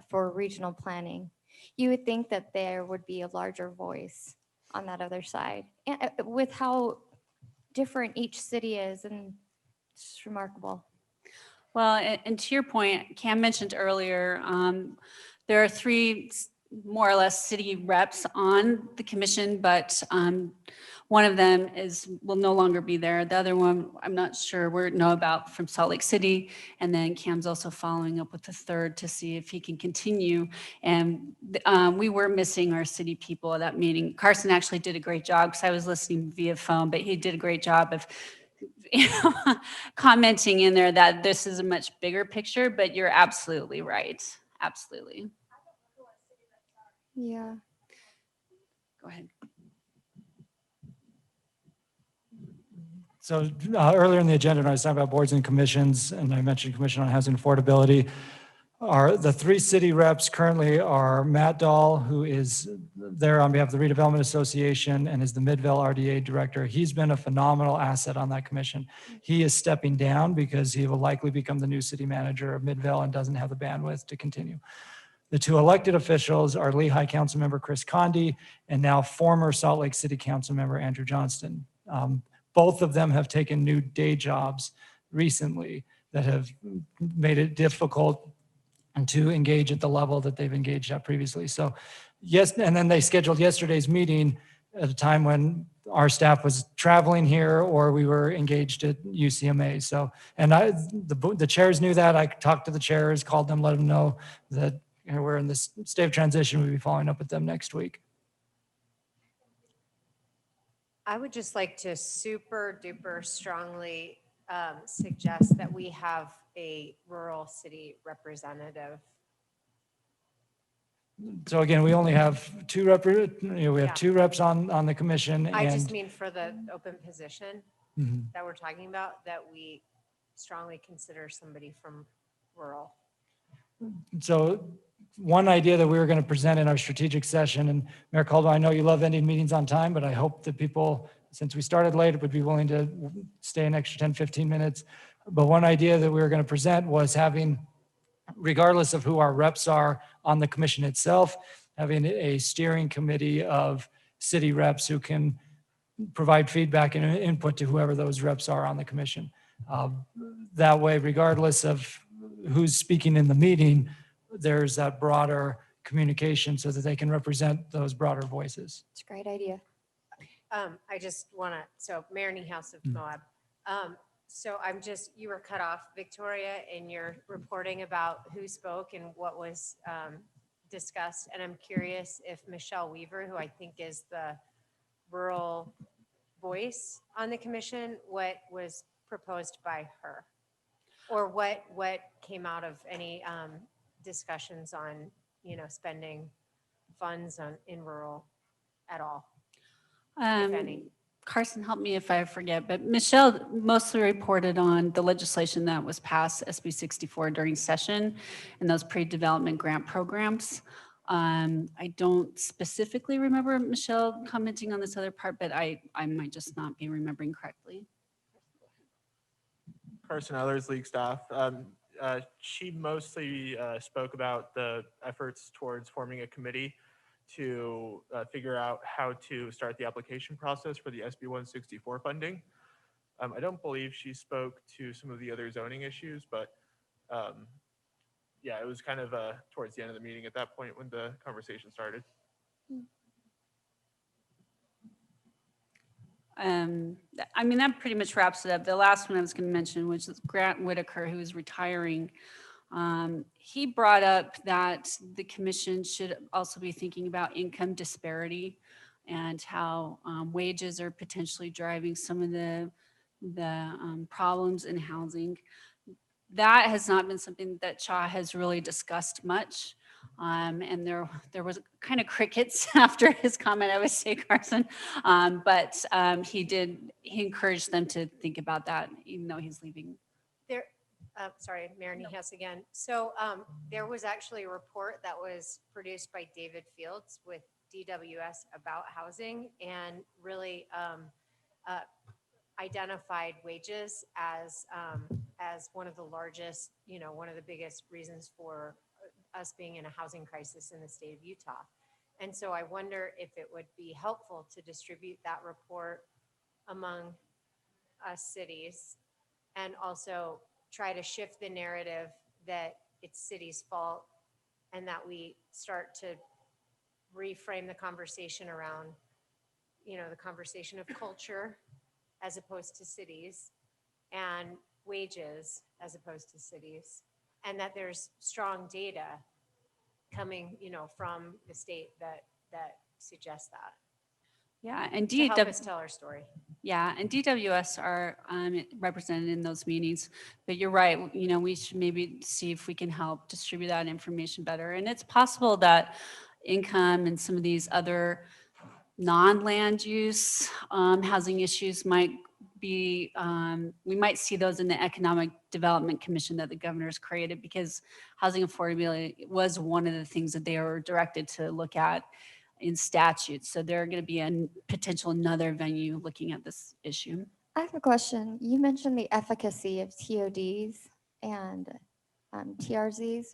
for regional planning. You would think that there would be a larger voice on that other side. And with how different each city is, and it's remarkable. Well, and to your point, Cam mentioned earlier, there are three more or less city reps on the commission, but one of them will no longer be there. The other one, I'm not sure, we know about from Salt Lake City. And then Cam's also following up with the third to see if he can continue. And we were missing our city people at that meeting. Carson actually did a great job because I was listening via phone, but he did a great job of commenting in there that this is a much bigger picture, but you're absolutely right. Absolutely. Yeah. Go ahead. So earlier in the agenda, when I was talking about boards and commissions, and I mentioned Commission on Housing Affordability, the three city reps currently are Matt Dahl, who is there on behalf of the Redevelopment Association and is the Midvale RDA director. He's been a phenomenal asset on that commission. He is stepping down because he will likely become the new city manager of Midvale and doesn't have the bandwidth to continue. The two elected officials are Lehigh Councilmember Chris Condi and now former Salt Lake City Councilmember Andrew Johnston. Both of them have taken new day jobs recently that have made it difficult to engage at the level that they've engaged at previously. So yes, and then they scheduled yesterday's meeting at a time when our staff was traveling here or we were engaged at UCMA. So, and the chairs knew that. I talked to the chairs, called them, let them know that we're in this state of transition. We'll be following up with them next week. I would just like to super duper strongly suggest that we have a rural city representative. So again, we only have we have two reps on the commission. I just and- mean for the open position Mhm. that we're talking about, that we strongly consider somebody from rural. So one idea that we were going to present in our strategic session, and Mayor Caldwell, I know you love ending meetings on time, but I hope that people, since we started late, would be willing to stay an extra 10, 15 minutes. But one idea that we were going to present was having, regardless of who our reps are on the commission itself, having a steering committee of city reps who can provide feedback and input to whoever those reps are on the commission. That way, regardless of who's speaking in the meeting, there's that broader communication so that they can represent those broader voices. It's a great idea. I just want to, so Mayor Niehaus of Moab. So you were cut off, Victoria, in your reporting about who spoke and what was discussed. And I'm curious if Michelle Weaver, who I think is the rural voice on the commission, what was proposed by her? Or what came out of any discussions on, spending funds in rural at all, if any? Carson, help me if I forget, but Michelle mostly reported on the legislation that was passed, SB 64 during session and those pre-development grant programs. I don't specifically remember Michelle commenting on this other part, but I might just not be remembering correctly. Carson Ehlers, league staff. She mostly spoke about the efforts towards forming a committee to figure out how to start the application process for the SB 164 funding. I don't believe she spoke to some of the other zoning issues, but yeah, it was kind of towards the end of the meeting at that point when the conversation started. I mean, that pretty much wraps it up. The last one I was going to mention, which is Grant Whitaker, who is retiring. He brought up that the commission should also be thinking about income disparity and how wages are potentially driving some of the problems in housing. That has not been something that Cha has really discussed much. And there was kind of crickets after his comment, I would say, Carson. But he encouraged them to think about that, even though he's leaving. Sorry, Mayor Niehaus again. So there was actually a report that was produced by David Fields with DWS about housing and really identified wages as one of the largest, one of the biggest reasons for us being in a housing crisis in the state of Utah. And so I wonder if it would be helpful to distribute that report among us cities and also try to shift the narrative that it's city's fault and that we start to reframe the conversation around, the conversation of culture as opposed to cities and wages as opposed to cities. And that there's strong data coming, from the state that suggests that. Yeah, and To help us tell our story. Yeah, and DWS are represented in those meetings. But you're right, we should maybe see if we can help distribute that information better. And it's possible that income and some of these other non-land use housing issues might be, we might see those in the Economic Development Commission that the governor's created, because housing affordability was one of the things that they were directed to look at in statute. So they're going to be a potential another venue looking at this issue. I have a question. You mentioned the efficacy of TODs and TRZs.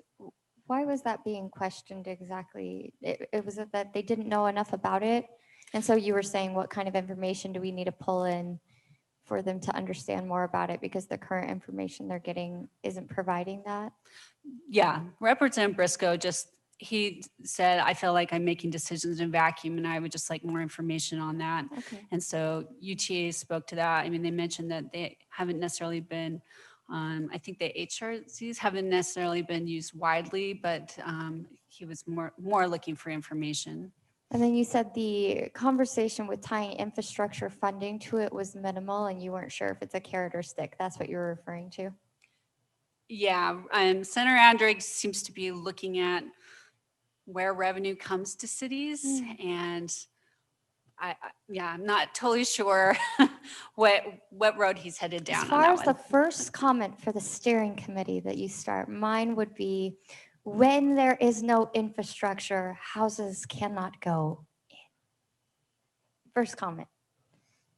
Why was that being questioned exactly? It was it that they didn't know enough about it? And so you were saying, what kind of information do we need to pull in for them to understand more about it, because the current information they're getting isn't providing that? Yeah, Representative Briscoe he said, I feel like I'm making decisions in a vacuum and I would just like more information on that. Okay. And so UTA spoke to that. I mean, they mentioned that they haven't necessarily been, I think the HRCs haven't necessarily been used widely, but he was more looking for information. And then you said the conversation with tying infrastructure funding to it was minimal and you weren't sure if it's a carrot or stick. That's what you were referring to? Yeah, Senator Andrig seems to be looking at where revenue comes to cities, and I'm not totally sure what road he's headed down As on far that as the one. first comment for the steering committee that you start, mine would be, when there is no infrastructure, houses cannot go in. First comment,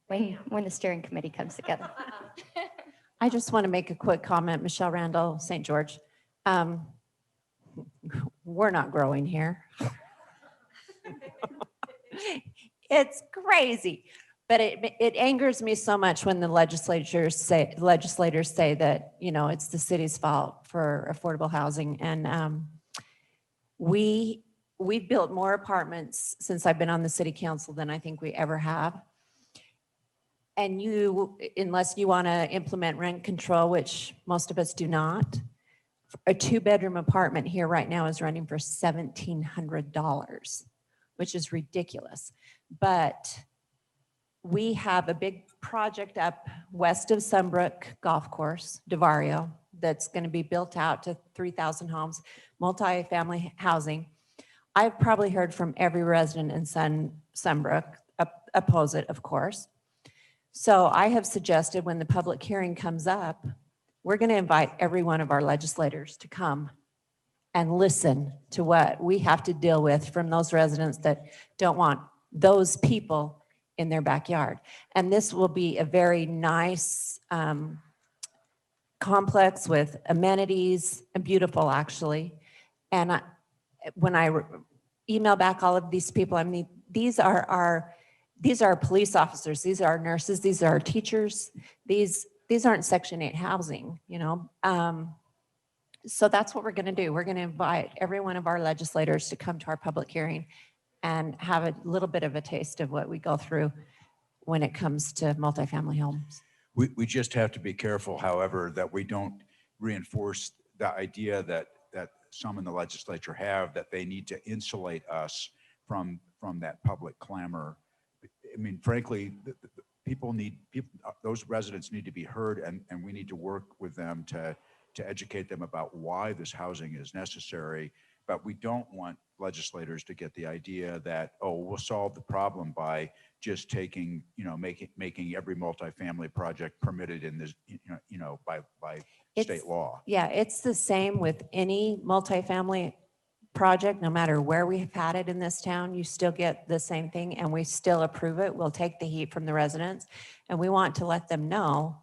when the steering committee comes together. I just want to make a quick comment, Michelle Randall, St. George. We're not growing here. It's crazy. But it angers me so much when the legislators say that, it's the city's fault for affordable housing. And we've built more apartments since I've been on the city council than I think we ever have. And unless you want to implement rent control, which most of us do not, a 2-bedroom apartment here right now is running for $1,700, which is ridiculous. But we have a big project up west of Sunbrook Golf Course, DeVario, that's going to be built out to 3,000 homes, multi-family housing. I've probably heard from every resident in Sunbrook, oppose it, of course. So I have suggested when the public hearing comes up, we're going to invite every one of our legislators to come and listen to what we have to deal with from those residents that don't want those people in their backyard. And this will be a very nice complex with amenities, and beautiful actually. And when I email back all of these people, I mean, these are our police officers, these are our nurses, these are our teachers, these aren't Section 8 housing, So that's what we're going to do. We're going to invite every one of our legislators to come to our public hearing and have a little bit of a taste of what we go through when it comes to multifamily homes. We just have to be careful, however, that we don't reinforce the idea that some in the legislature have, that they need to insulate us from that public clamor. I mean, frankly, those residents need to be heard, and we need to work with them to educate them about why this housing is necessary. But we don't want legislators to get the idea that, oh, we'll solve the problem by just taking, making every multifamily project permitted in this, by state law. Yeah, it's the same with any multifamily project, no matter where we've had it in this town, you still get the same thing and we still approve it. We'll take the heat from the residents and we want to let them know.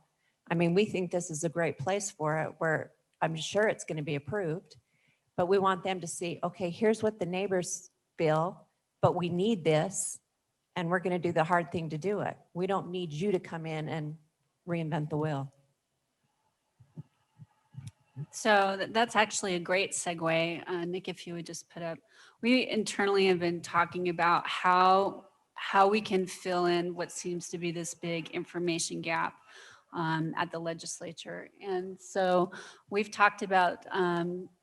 I mean, we think this is a great place for it, where I'm sure it's going to be approved, but we want them to see, okay, here's what the neighbors feel, but we need this and we're going to do the hard thing to do it. We don't need you to come in and reinvent the wheel. So that's actually a great segue. Nick, if you would just put up, we internally have been talking about how we can fill in what seems to be this big information gap at the legislature. And so we've talked about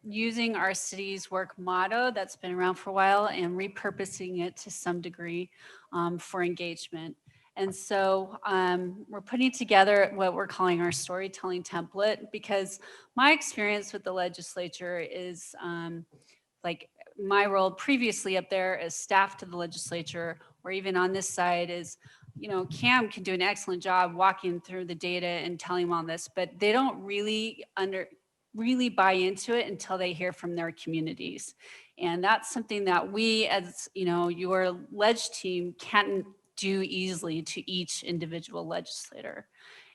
using our city's work motto that's been around for a while and repurposing it to some degree for engagement. And so we're putting together what we're calling our storytelling template, because my experience with the legislature is like my role previously up there as staff to the legislature, or even on this side is, you know, Cam can do an excellent job walking through the data and telling them all this, but they don't really buy into it until they hear from their communities. And that's something that we, as you know, your ledge team can't do easily to each individual legislator.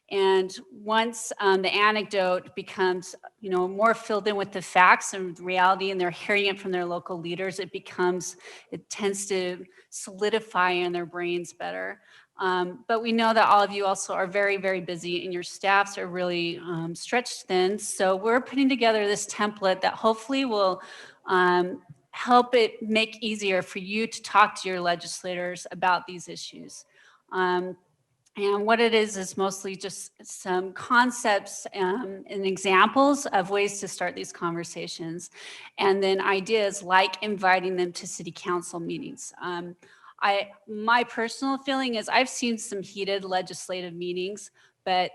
And once the anecdote becomes, you know, more filled in with the facts and reality, and they're hearing it from their local leaders, it tends to solidify in their brains better. But we know that all of you also are very, very busy, and your staffs are really stretched thin. So we're putting together this template that hopefully will help it make easier for you to talk to your legislators about these issues. And what it is mostly just some concepts and examples of ways to start these conversations. And then ideas like inviting them to city council meetings. My personal feeling is I've seen some heated legislative meetings, but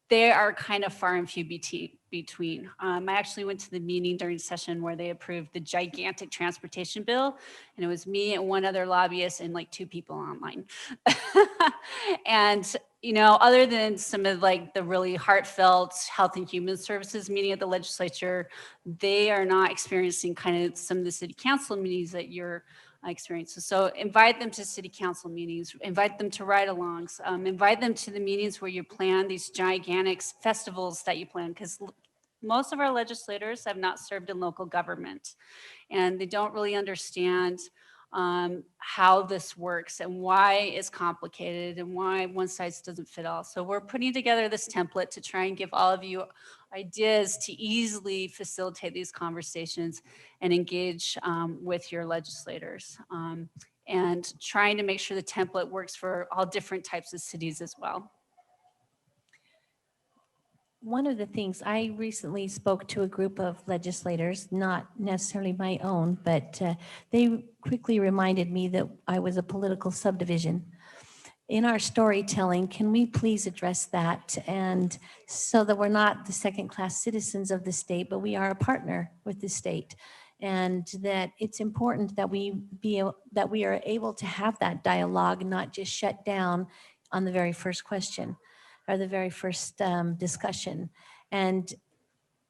they are kind of far and few between. I actually went to the meeting during session where they approved the gigantic transportation bill, and it was me and one other lobbyist and like 2 people online. And, you know, other than some of like the really heartfelt Health and Human Services meeting at the legislature, they are not experiencing kind of some of the city council meetings that you're experiencing. So invite them to city council meetings, invite them to ride-alongs, invite them to the meetings where you plan these gigantic festivals that you plan, because most of our legislators have not served in local government, and they don't really understand how this works and why it's complicated and why one size doesn't fit all. So we're putting together this template to try and give all of you ideas to easily facilitate these conversations and engage with your legislators, and trying to make sure the template works for all different types of cities as well. One of the things, I recently spoke to a group of legislators, not necessarily my own, but they quickly reminded me that I was a political subdivision. In our storytelling, can we please address that? And so that we're not the second-class citizens of the state, but we are a partner with the state. And that it's important that we are able to have that dialogue, not just shut down on the very first question or the very first discussion. And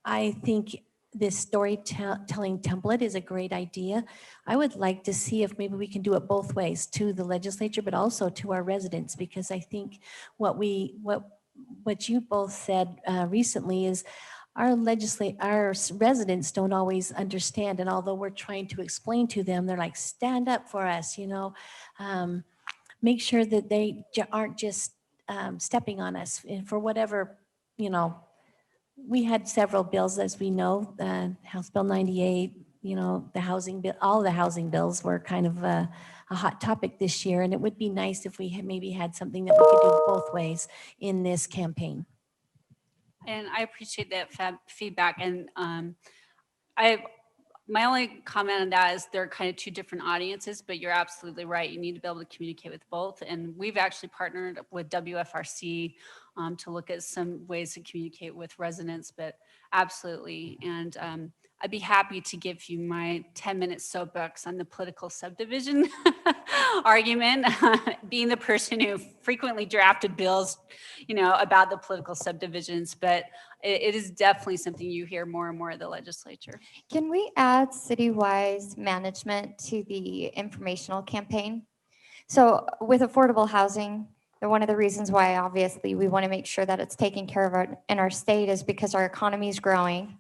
I think this storytelling template is a great idea. I would like to see if maybe we can do it both ways, to the legislature, but also to our residents, because I think what you both said recently is our residents don't always understand. And although we're trying to explain to them, they're like, stand up for us, you know, make sure that they aren't just stepping on us for whatever, you know. We had several bills, as we know, House Bill 98, you know, the housing bill, all the housing bills were kind of a hot topic this year. And it would be nice if we had maybe had something that we could do both ways in this campaign. And I appreciate that feedback. And my only comment on that is they're kind of 2 different audiences, but you're absolutely right. You need to be able to communicate with both. And we've actually partnered with WFRC to look at some ways to communicate with residents, but absolutely. And I'd be happy to give you my 10-minute soapbox on the political subdivision argument, being the person who frequently drafted bills, you know, about the political subdivisions, but it is definitely something you hear more and more at the legislature. Can we add city-wise management to the informational campaign? So with affordable housing, one of the reasons why obviously we want to make sure that it's taken care of in our state is because our economy is growing.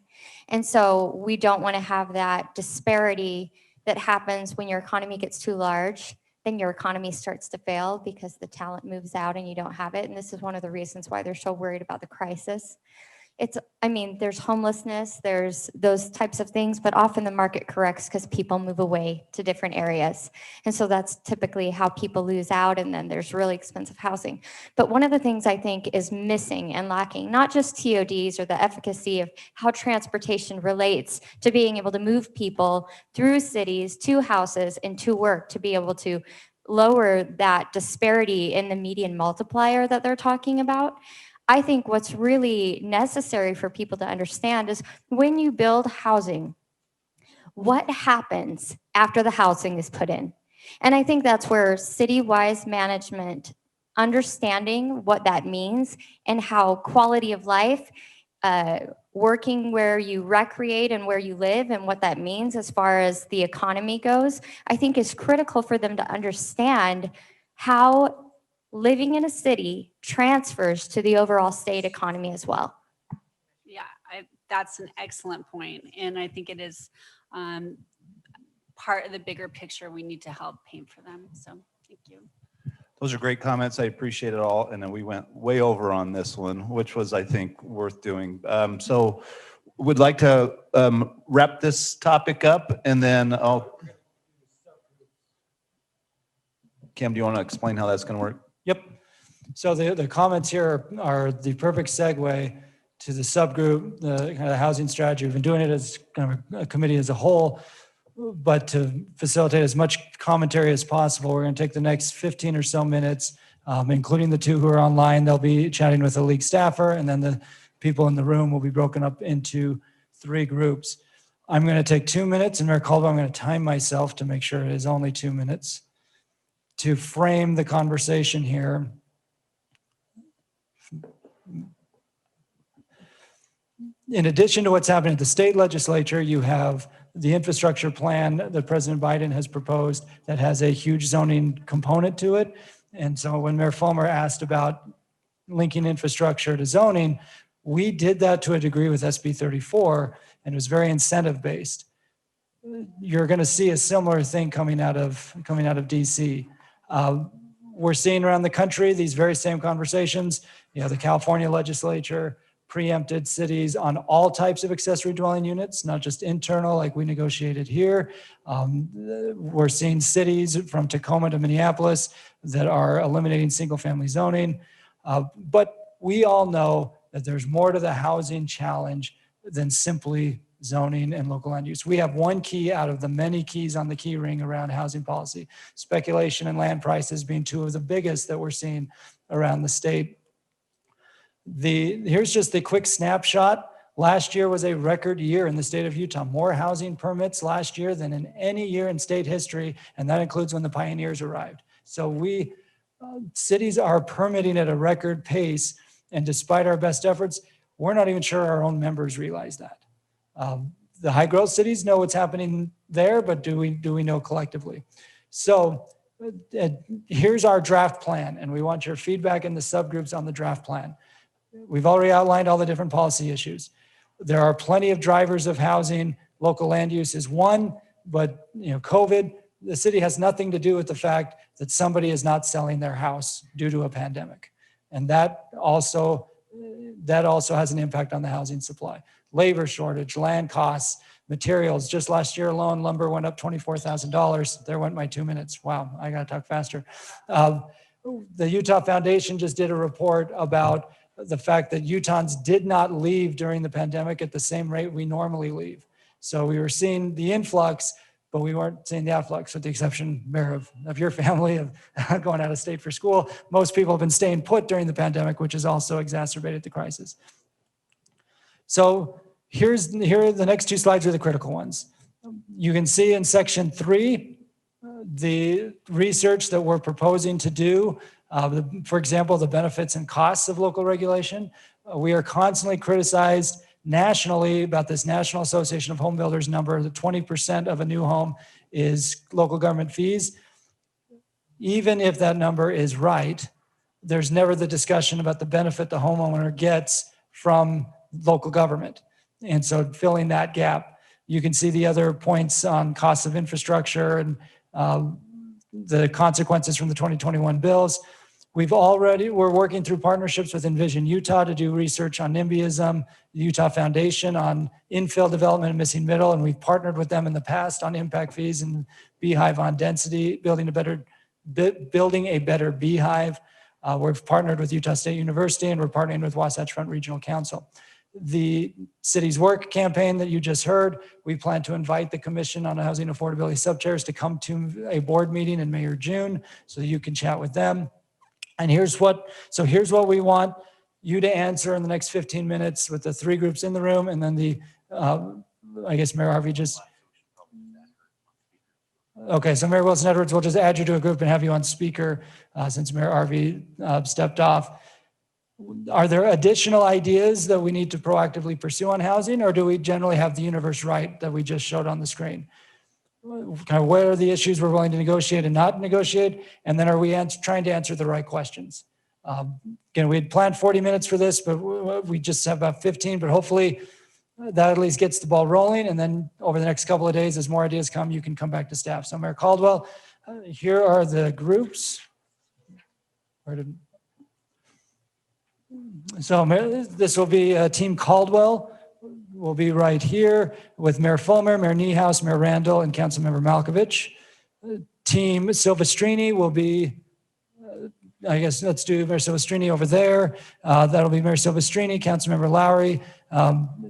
And so we don't want to have that disparity that happens when your economy gets too large, then your economy starts to fail because the talent moves out and you don't have it. And this is one of the reasons why they're so worried about the crisis. I mean, there's homelessness, there's those types of things, but often the market corrects because people move away to different areas. And so that's typically how people lose out, and then there's really expensive housing. But one of the things I think is missing and lacking, not just TODs or the efficacy of how transportation relates to being able to move people through cities to houses and to work, to be able to lower that disparity in the median multiplier that they're talking about. I think what's really necessary for people to understand is when you build housing, what happens after the housing is put in? And I think that's where city-wise management, understanding what that means and how quality of life, working where you recreate and where you live and what that means as far as the economy goes, I think is critical for them to understand how living in a city transfers to the overall state economy as well. Yeah, that's an excellent point. And I think it is part of the bigger picture we need to help paint for them. So thank you. Those are great comments. I appreciate it all. And then we went way over on this one, which was, I think, worth doing. So would like to wrap this topic up, and then Cam, do you want to explain how that's going to work? Yep. So the comments here are the perfect segue to the subgroup, the kind of housing strategy. We've been doing it as kind of a committee as a whole, but to facilitate as much commentary as possible, we're going to take the next 15 or so minutes, including the two who are online. They'll be chatting with the league staffer, and then the people in the room will be broken up into 3 groups. I'm going to take 2 minutes, and Mayor Caldwell, I'm going to time myself to make sure it is only 2 minutes to frame the conversation here. In addition to what's happening at the state legislature, you have the infrastructure plan that President Biden has proposed that has a huge zoning component to it. And so when Mayor Fulmer asked about linking infrastructure to zoning, we did that to a degree with SB 34, and it was very incentive based. You're going to see a similar thing coming out of DC. We're seeing around the country these very same conversations. You know, the California legislature preempted cities on all types of accessory dwelling units, not just internal like we negotiated here. We're seeing cities from Tacoma to Minneapolis that are eliminating single family zoning. But we all know that there's more to the housing challenge than simply zoning and local land use. We have one key out of the many keys on the key ring around housing policy. Speculation and land prices being 2 of the biggest that we're seeing around the state. Here's just a quick snapshot. Last year was a record year in the state of Utah. More housing permits last year than in any year in state history, and that includes when the pioneers arrived. So cities are permitting at a record pace, and despite our best efforts, we're not even sure our own members realize that. The high growth cities know what's happening there, but do we know collectively? So here's our draft plan, and we want your feedback in the subgroups on the draft plan. We've already outlined all the different policy issues. There are plenty of drivers of housing. Local land use is one, but COVID, the city has nothing to do with the fact that somebody is not selling their house due to a pandemic. And that also has an impact on the housing supply. Labor shortage, land costs, materials. Just last year alone, lumber went up $24,000. There went my 2 minutes. Wow, I gotta talk faster. The Utah Foundation just did a report about the fact that Utahns did not leave during the pandemic at the same rate we normally leave. So we were seeing the influx, but we weren't seeing the afflux, with the exception, Mayor, of your family of going out of state for school. Most people have been staying put during the pandemic, which has also exacerbated the crisis. So here are the next 2 slides are the critical ones. You can see in section 3, the research that we're proposing to do. For example, the benefits and costs of local regulation. We are constantly criticized nationally about this National Association of Home Builders number, that 20% of a new home is local government fees. Even if that number is right, there's never the discussion about the benefit the homeowner gets from local government. And so filling that gap, you can see the other points on costs of infrastructure and the consequences from the 2021 bills. We're working through partnerships with Envision Utah to do research on NIMBYism, the Utah Foundation on infill development and missing middle, and we've partnered with them in the past on impact fees and beehive on density, building a better beehive. We've partnered with Utah State University, and we're partnering with Wasatch Front Regional Council. The City's Work campaign that you just heard, we plan to invite the Commission on Housing Affordability Subchairs to come to a board meeting in May or June so that you can chat with them. And here's what we want you to answer in the next 15 minutes with the three groups in the room, and then I guess Mayor Harvey just. Okay, so Mayor Wilson Edwards, we'll just add you to a group and have you on speaker since Mayor Harvey stepped off. Are there additional ideas that we need to proactively pursue on housing, or do we generally have the universe right that we just showed on the screen? Kind of where are the issues we're willing to negotiate and not negotiate? And then are we trying to answer the right questions? Again, we had planned 40 minutes for this, but we just have about 15, but hopefully that at least gets the ball rolling. And then over the next couple of days, as more ideas come, you can come back to staff. So Mayor Caldwell, here are the groups. So this will be Team Caldwell. Will be right here with Mayor Fulmer, Mayor Niehaus, Mayor Randall, and Councilmember Malkovich. Team Silvestrini will be, I guess let's do Mayor Silvestrini over there. That'll be Mayor Silvestrini, Councilmember Lowry,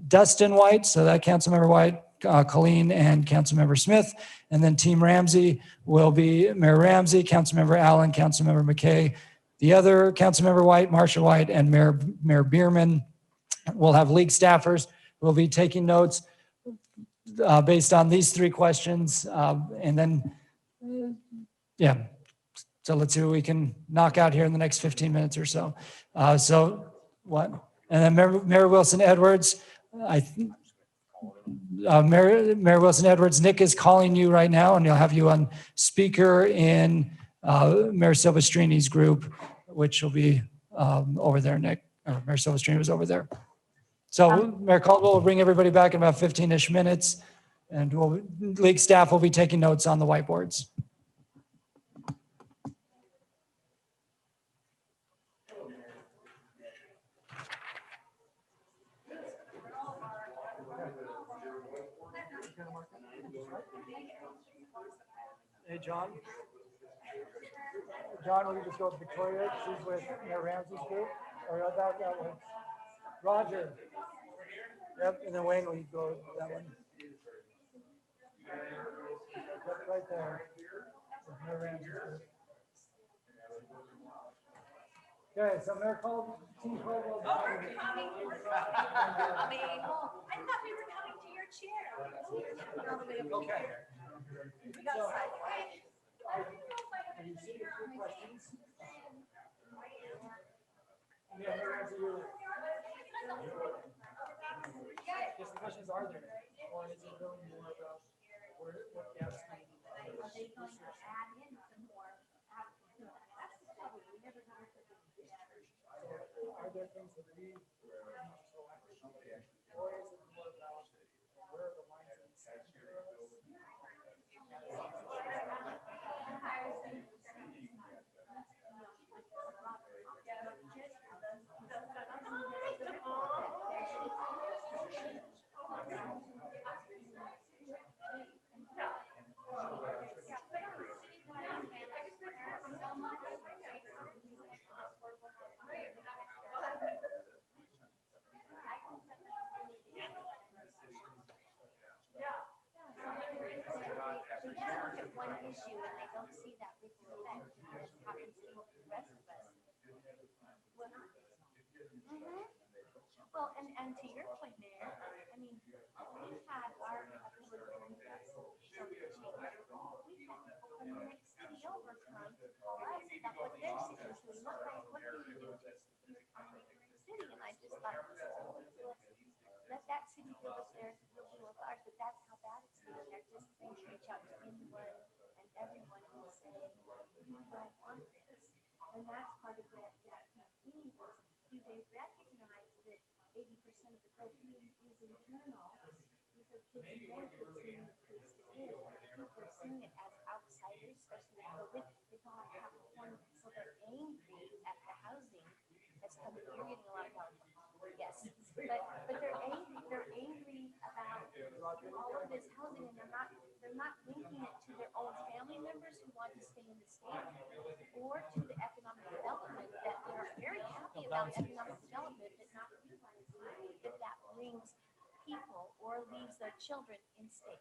Dustin White, so that Councilmember White, Colleen, and Councilmember Smith. And then Team Ramsey will be Mayor Ramsey, Councilmember Allen, Councilmember McKay, the other Councilmember White, Marsha White, and Mayor Bierman. We'll have league staffers. We'll be taking notes based on these three questions. And then, yeah. So let's see what we can knock out here in the next 15 minutes or so. So what? And then Mayor Wilson Edwards, Mayor Wilson Edwards, Nick is calling you right now, and he'll have you on speaker in Mayor Silvestrini's group, which will be over there, Nick. Or Mayor Silvestrini was over there. So Mayor Caldwell will bring everybody back in about 15-ish minutes, and league staff will be taking notes on the whiteboards. Hey, John. John, will you just go with Victoria? She's with Mayor Ramsey's group. Or that one. Roger. Yep, and then Wayne, will you go that one? Yep, right there. With Mayor Ramsey's group. Okay, so Mayor Caldwell, Team Caldwell. Oh, we're coming. I thought we were coming to your chair. Okay. We got sidetracked. Have you seen your three questions? Yeah, Mayor Ramsey, yes, the questions are there. Or is it really more about what gaps we need? Are they going to add in some more? Are there things that we need to go after? Or is it more about where are the lines in the section? One issue and they don't see that ripple effect, which happens to the rest of us. Well, and to your point, Mayor, I mean, we've had our ability to show the change. We've had people from the next city over come to call us about what their city is doing. What can you do here on the city? And I just thought, let that city do what they're doing with ours, but that's how bad it's doing. They're just saying reach out to anyone and everyone who will say, we don't want this. And that's part of that campaign was, do they recognize that 80% of the growth is internal? These are kids who want to continue to increase the bid. People are seeing it as outside providers, especially COVID, they thought Capricorn, so they're angry at the housing that's coming. You're getting a lot of help. Yes, but they're angry about all of this housing, and they're not linking it to their own family members who want to stay in the state or to the economic development, that they're very happy about economic development, but not realizing that that brings people or leaves their children in state.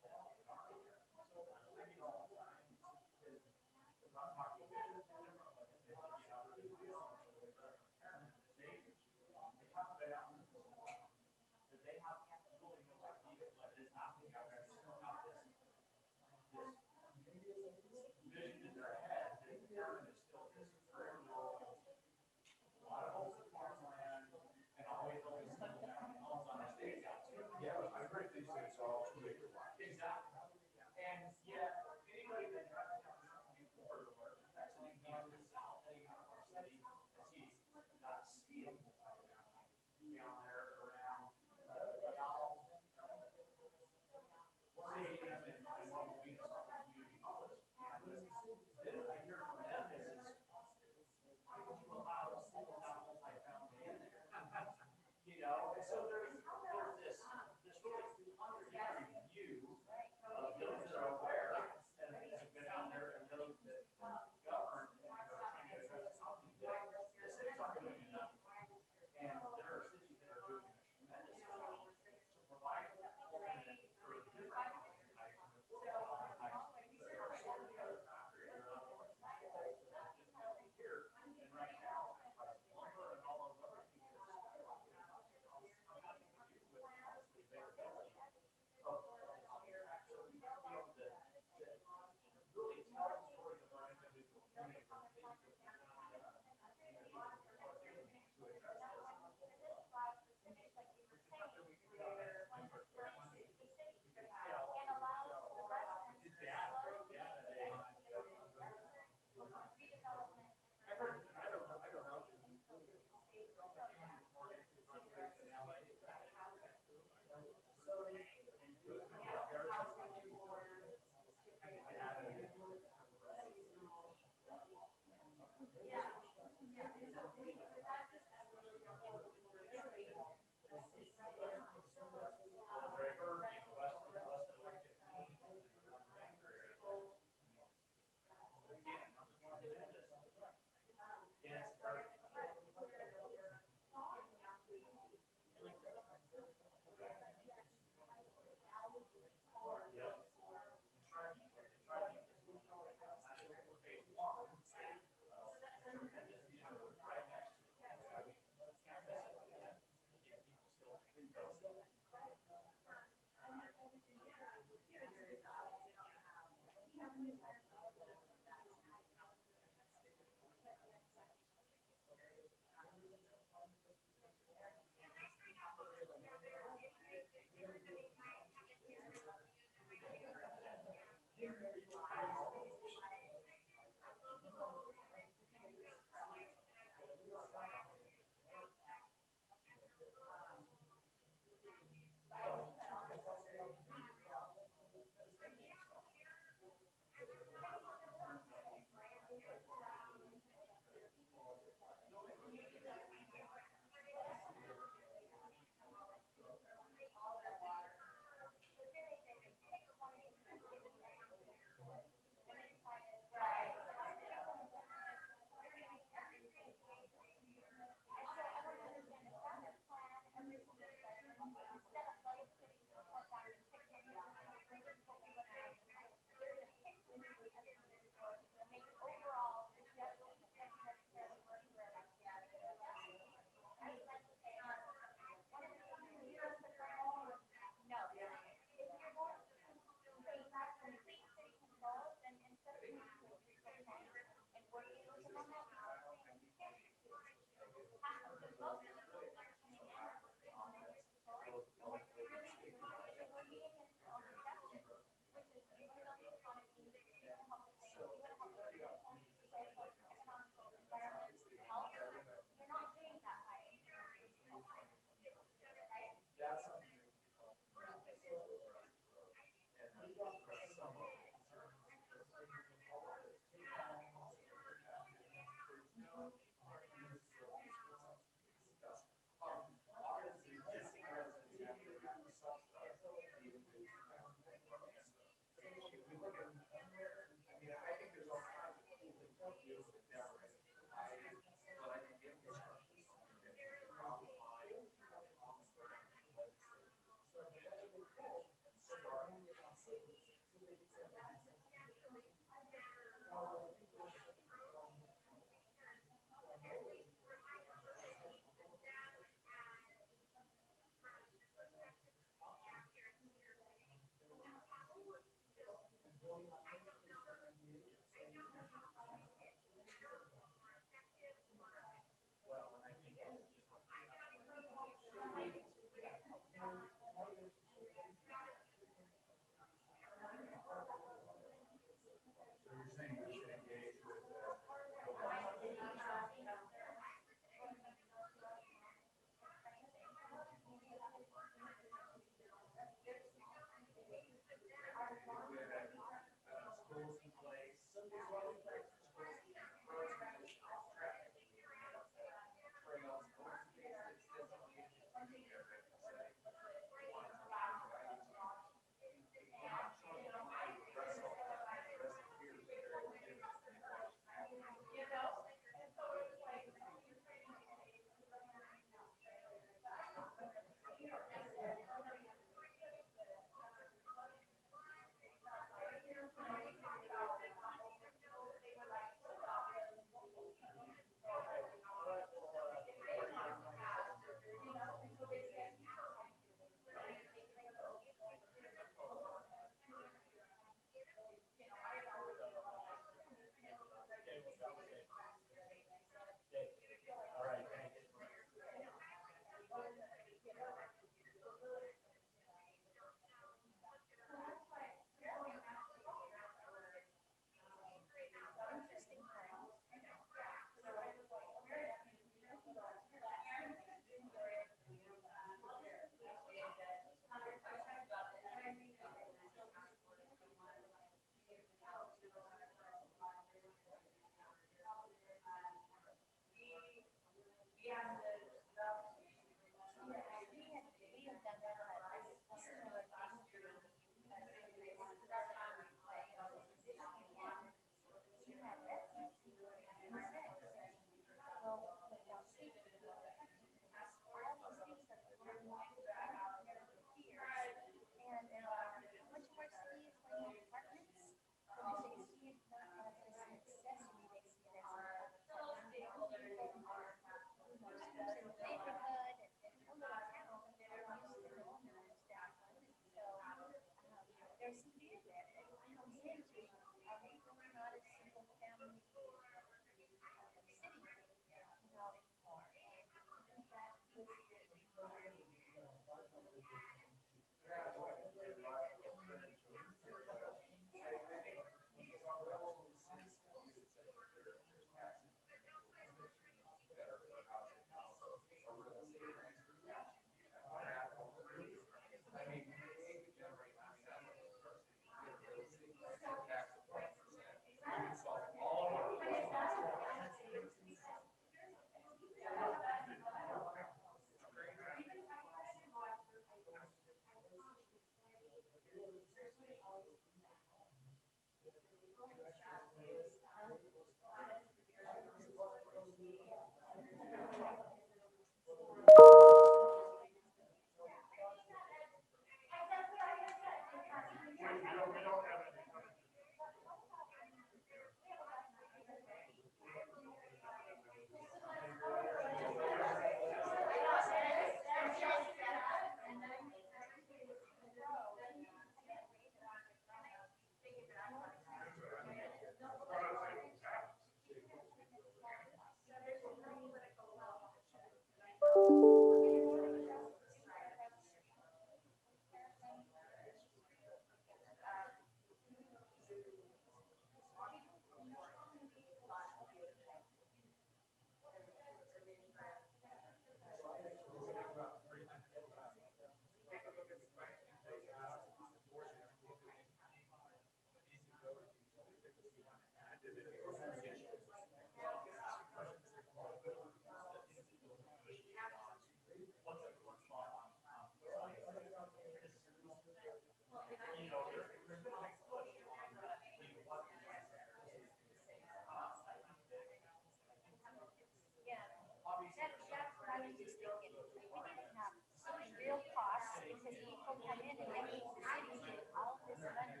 Real costs, because people come in and they need to see all this money.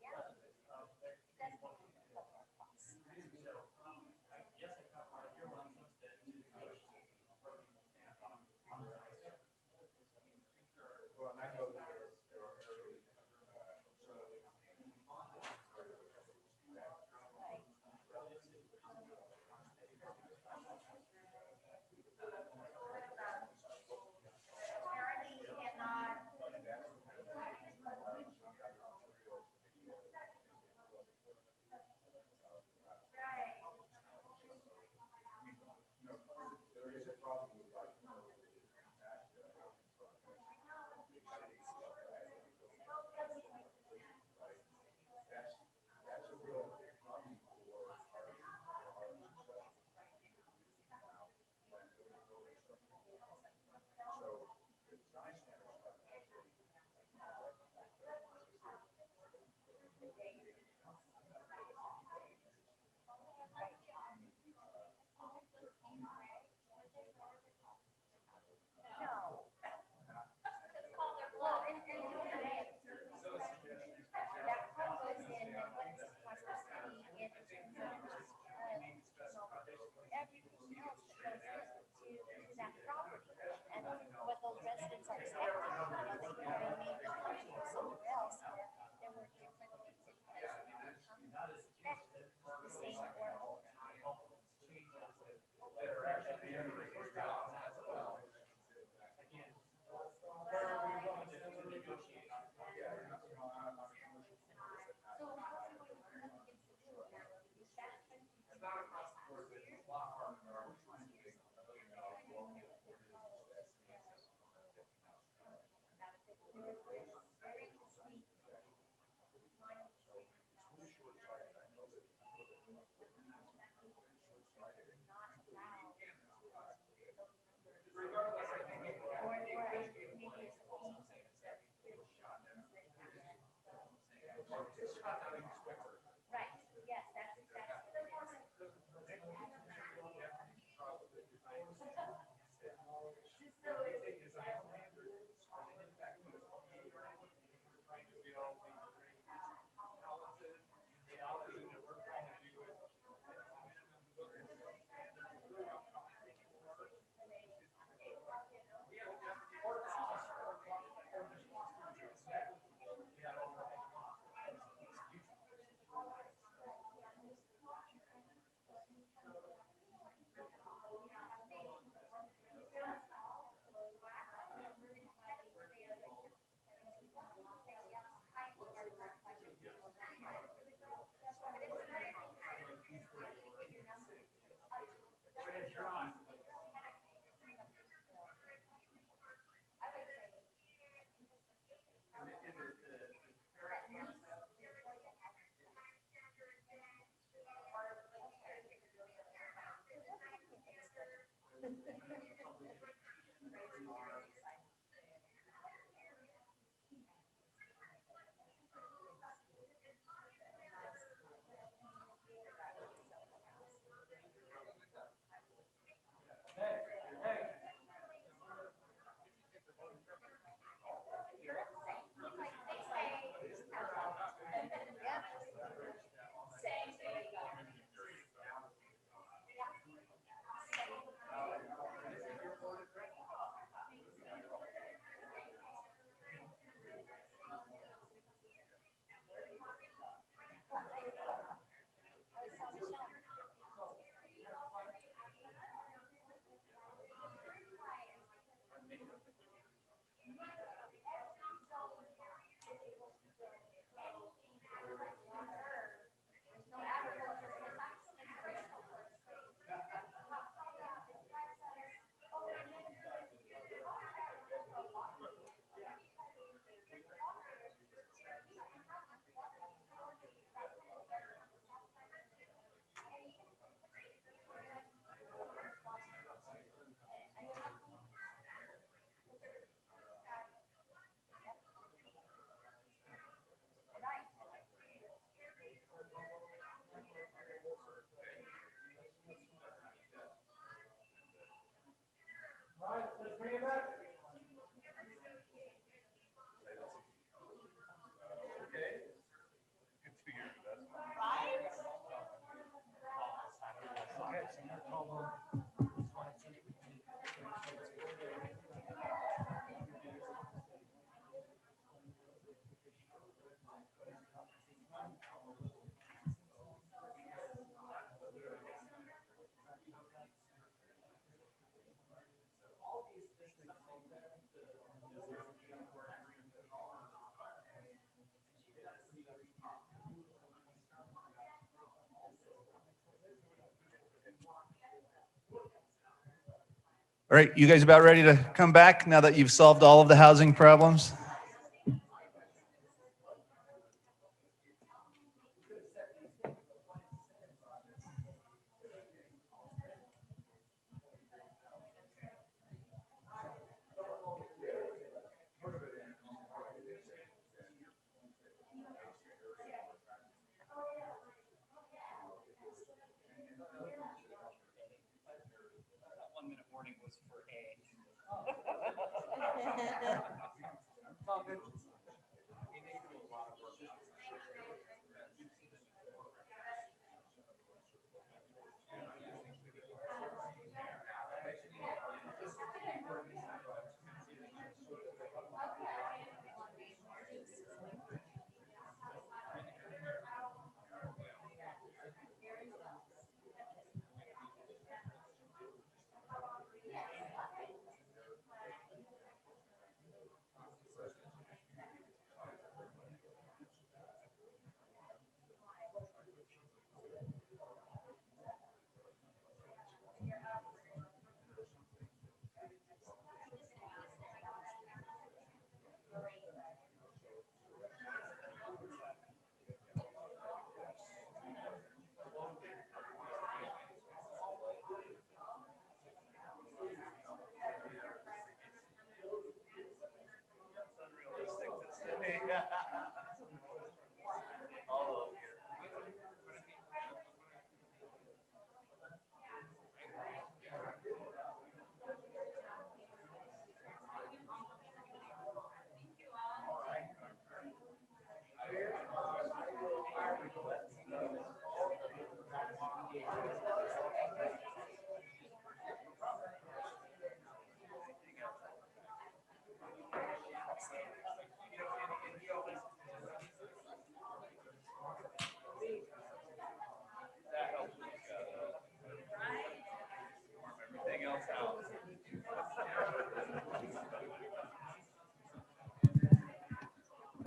Yeah. It doesn't cover our costs. What those residents are expecting, they may be coming from somewhere else where there were different things in place that they come and expect the same or more. All right, you guys about ready to come back now that you've solved all of the housing problems?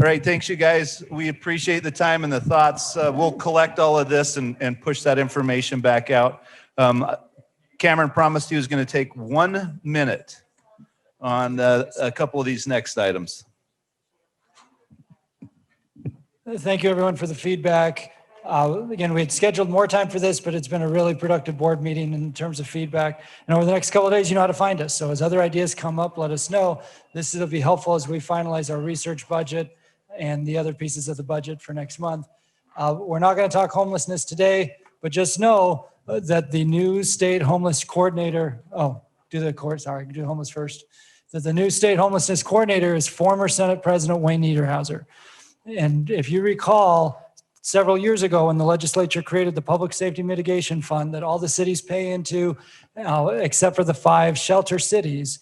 All right, thanks you guys. We appreciate the time and the thoughts. We'll collect all of this and push that information back out. Cameron promised he was going to take 1 minute on a couple of these next items. Thank you, everyone, for the feedback. Again, we had scheduled more time for this, but it's been a really productive board meeting in terms of feedback. And over the next couple of days, you know how to find us. So as other ideas come up, let us know. This will be helpful as we finalize our research budget and the other pieces of the budget for next month. We're not going to talk homelessness today, but just know that the new state homeless coordinator, do homeless first. That the new state homelessness coordinator is former Senate President Wayne Niederhauser. And if you recall, several years ago when the legislature created the Public Safety Mitigation Fund that all the cities pay into, except for the 5 shelter cities,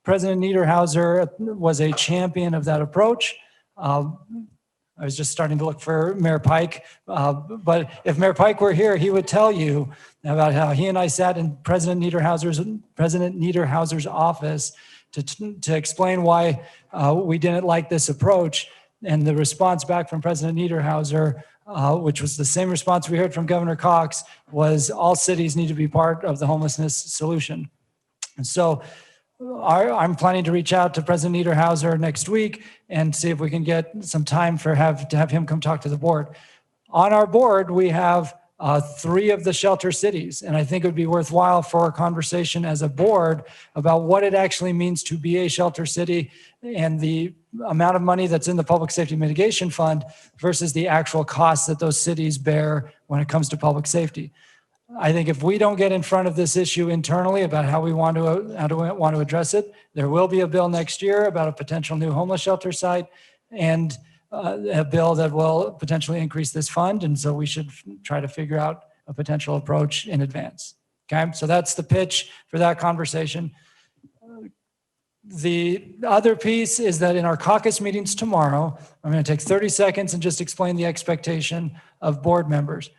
President Niederhauser was a champion of that approach. I was just starting to look for Mayor Pike, but if Mayor Pike were here, he would tell you about how he and I sat in President Niederhauser's office to explain why we didn't like this approach. And the response back from President Niederhauser, which was the same response we heard from Governor Cox, was all cities need to be part of the homelessness solution. And so I'm planning to reach out to President Niederhauser next week and see if we can get some time to have him come talk to the board. On our board, we have 3 of the shelter cities, and I think it would be worthwhile for a conversation as a board about what it actually means to be a shelter city and the amount of money that's in the Public Safety Mitigation Fund versus the actual costs that those cities bear when it comes to public safety. I think if we don't get in front of this issue internally about how we want to address it, there will be a bill next year about a potential new homeless shelter site and a bill that will potentially increase this fund. And so we should try to figure out a potential approach in advance. Okay, so that's the pitch for that conversation. The other piece is that in our caucus meetings tomorrow, I'm going to take 30 seconds and just explain the expectation of board members.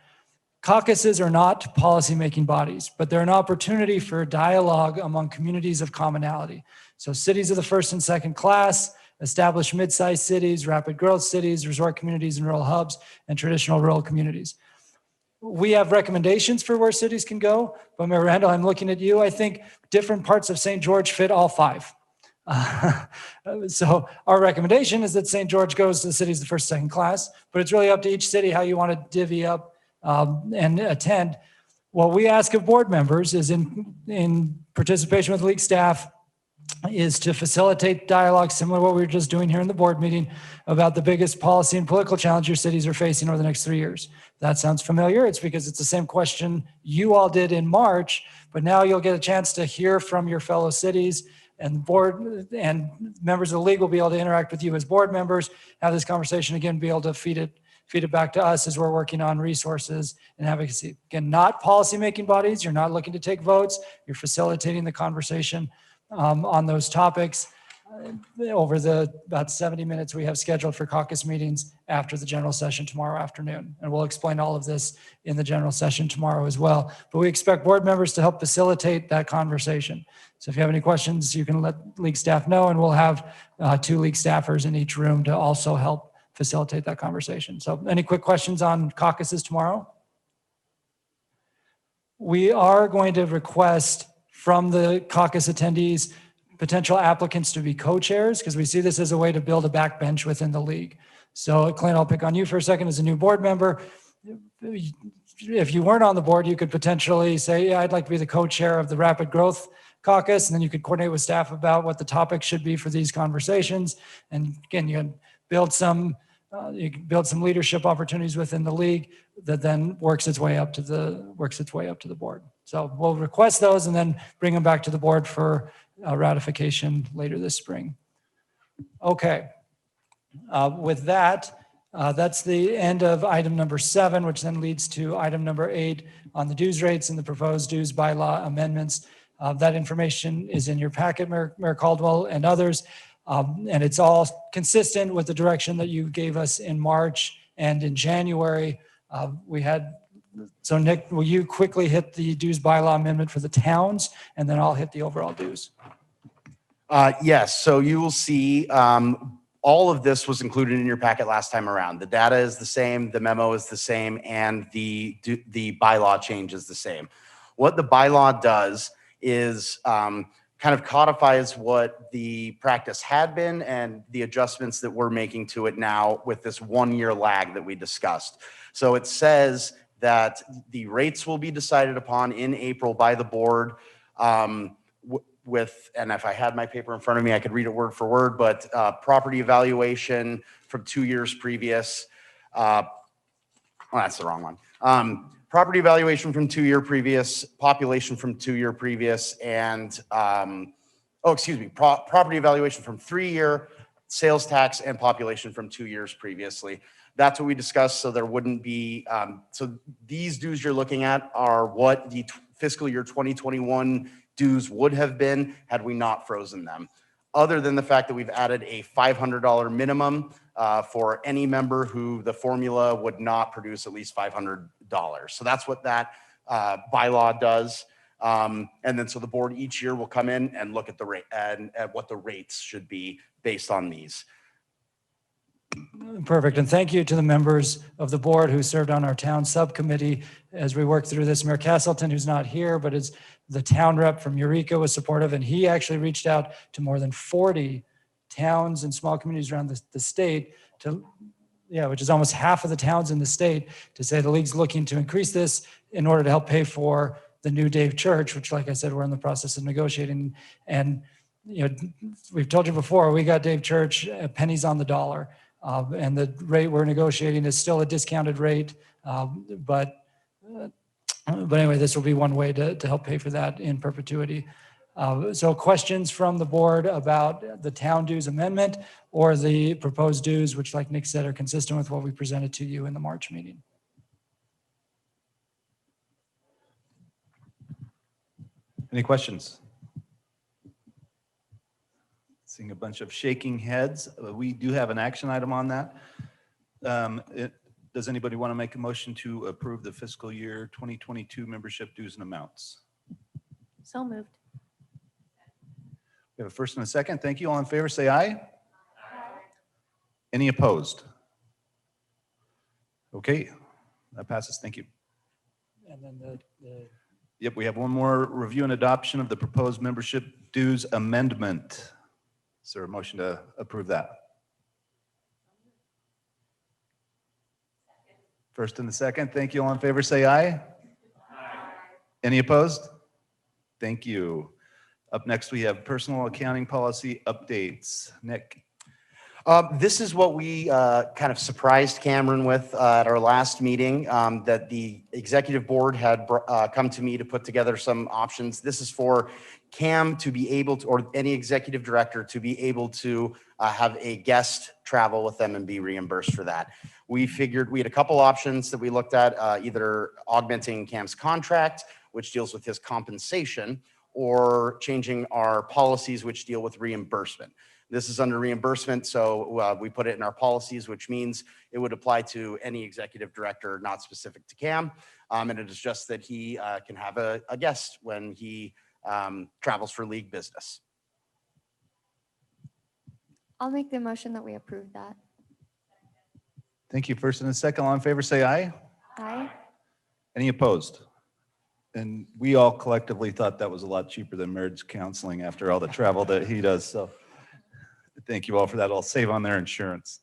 Caucuses are not policymaking bodies, but they're an opportunity for dialogue among communities of commonality. So cities of the first and second class, established mid-sized cities, rapid growth cities, resort communities and rural hubs, and traditional rural communities. we have recommendations for where cities can go, but Mayor Randall, I'm looking at you. I think different parts of St. George fit all five. So our recommendation is that St. George goes to the cities the first, second class, but it's really up to each city how you want to divvy up and attend. What we ask of board members is in participation with league staff is to facilitate dialogue similar to what we were just doing here in the board meeting about the biggest policy and political challenge your cities are facing over the next 3 years. That sounds familiar. It's because it's the same question you all did in March, but now you'll get a chance to hear from your fellow cities, and board and members of the league will be able to interact with you as board members, have this conversation again, be able to feed it back to us as we're working on resources and advocacy. Again, not policymaking bodies. You're not looking to take votes. You're facilitating the conversation on those topics over the about 70 minutes we have scheduled for caucus meetings after the general session tomorrow afternoon. And we'll explain all of this in the general session tomorrow as well. But we expect board members to help facilitate that conversation. So if you have any questions, you can let league staff know, and we'll have 2 league staffers in each room to also help facilitate that conversation. So any quick questions on caucuses tomorrow? We are going to request from the caucus attendees potential applicants to be co-chairs, because we see this as a way to build a backbench within the league. So Clint, I'll pick on you for a second as a new board member. If you weren't on the board, you could potentially say, yeah, I'd like to be the co-chair of the Rapid Growth Caucus, and then you could coordinate with staff about what the topic should be for these conversations. And again, you can build some leadership opportunities within the league that then works its way up to the board. So we'll request those and then bring them back to the board for ratification later this spring. Okay. With that, that's the end of item number 7, which then leads to item number 8 on the dues rates and the proposed dues bylaw amendments. That information is in your packet, Mayor Caldwell and others. And it's all consistent with the direction that you gave us in March and in January. So Nick, will you quickly hit the dues bylaw amendment for the towns, and then I'll hit the overall dues? Yes, so you will see all of this was included in your packet last time around. The data is the same, the memo is the same, and the bylaw change is the same. What the bylaw does is kind of codifies what the practice had been and the adjustments that we're making to it now with this 1-year lag that we discussed. So it says that the rates will be decided upon in April by the board and if I had my paper in front of me, I could read it word for word, but property evaluation from 2 years previous. Well, that's the wrong one. Property evaluation from 2 year previous, population from 2 year previous, and property evaluation from 3 year, sales tax and population from 2 years previously. That's what we discussed. So there wouldn't be, so these dues you're looking at are what the fiscal year 2021 dues would have been had we not frozen them. Other than the fact that we've added a $500 minimum for any member who the formula would not produce at least $500. So that's what that bylaw does. And then so the board each year will come in and look at the rate and at what the rates should be based on these. Perfect. And thank you to the members of the board who served on our town subcommittee as we worked through this. Mayor Castleton, who's not here, but is the town rep from Eureka, was supportive, and he actually reached out to more than 40 towns and small communities around the state which is almost half of the towns in the state, to say the league's looking to increase this in order to help pay for the new Dave Church, which, like I said, we're in the process of negotiating. And we've told you before, we got Dave Church pennies on the dollar. And the rate we're negotiating is still a discounted rate. But anyway, this will be one way to help pay for that in perpetuity. So questions from the board about the town dues amendment or the proposed dues, which, like Nick said, are consistent with what we presented to you in the March meeting. Any questions? Seeing a bunch of shaking heads. We do have an action item on that. Does anybody want to make a motion to approve the fiscal year 2022 membership dues and amounts? So moved. We have a first and a second. Thank you. All in favor, say aye. Aye. Any opposed? Okay, that passes. Thank you. And then the Yep, we have one more review and adoption of the proposed membership dues amendment. Is there a motion to approve that? First and the second, thank you. All in favor, say aye. Any opposed? Thank you. Up next, we have personal accounting policy updates. Nick. This is what we kind of surprised Cameron with at our last meeting, that the executive board had come to me to put together some options. This is for Cam to be able to, or any executive director to be able to have a guest travel with them and be reimbursed for that. We figured we had a couple options that we looked at, either augmenting Cam's contract, which deals with his compensation, or changing our policies, which deal with reimbursement. This is under reimbursement, so we put it in our policies, which means it would apply to any executive director, not specific to Cam. And it is just that he can have a guest when he travels for league business. I'll make the motion that we approve that. Thank you. First and a second, all in favor, say aye. Aye. Any opposed? And we all collectively thought that was a lot cheaper than marriage counseling after all the travel that he does. So thank you all for that. I'll save on their insurance.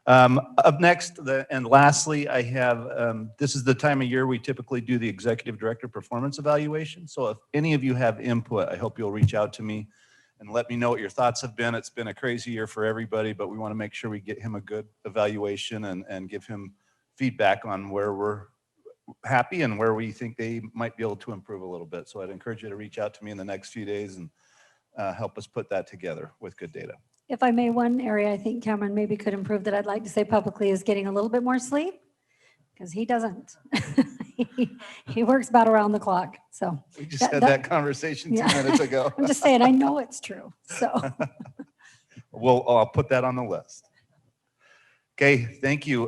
Up next, and lastly, I have, this is the time of year we typically do the executive director performance evaluation. So if any of you have input, I hope you'll reach out to me and let me know what your thoughts have been. It's been a crazy year for everybody, but we want to make sure we get him a good evaluation and give him feedback on where we're happy and where we think they might be able to improve a little bit. So I'd encourage you to reach out to me in the next few days and help us put that together with good data. If I may, one area I think Cameron maybe could improve that I'd like to say publicly is getting a little bit more sleep, because he doesn't. He works about around the clock, so. We just had that conversation 2 minutes ago. I'm just saying, I know it's true, so. Well, I'll put that on the list. Okay, thank you.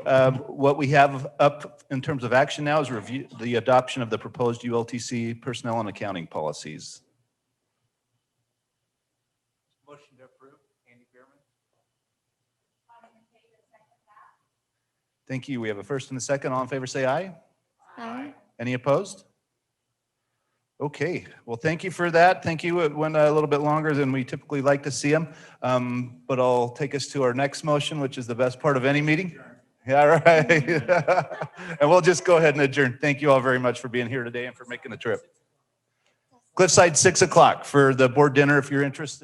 What we have up in terms of action now is review the adoption of the proposed ULTC personnel and accounting policies. Motion to approve, Andy Bierman. Thank you. We have a first and a second. All in favor, say aye. Aye. Any opposed? Okay, well, thank you for that. Thank you. It went a little bit longer than we typically like to see them. But I'll take us to our next motion, which is the best part of any meeting. Yeah, all right. And we'll just go ahead and adjourn. Thank you all very much for being here today and for making the trip. Cliffside, 6 o'clock for the board dinner if you're interested.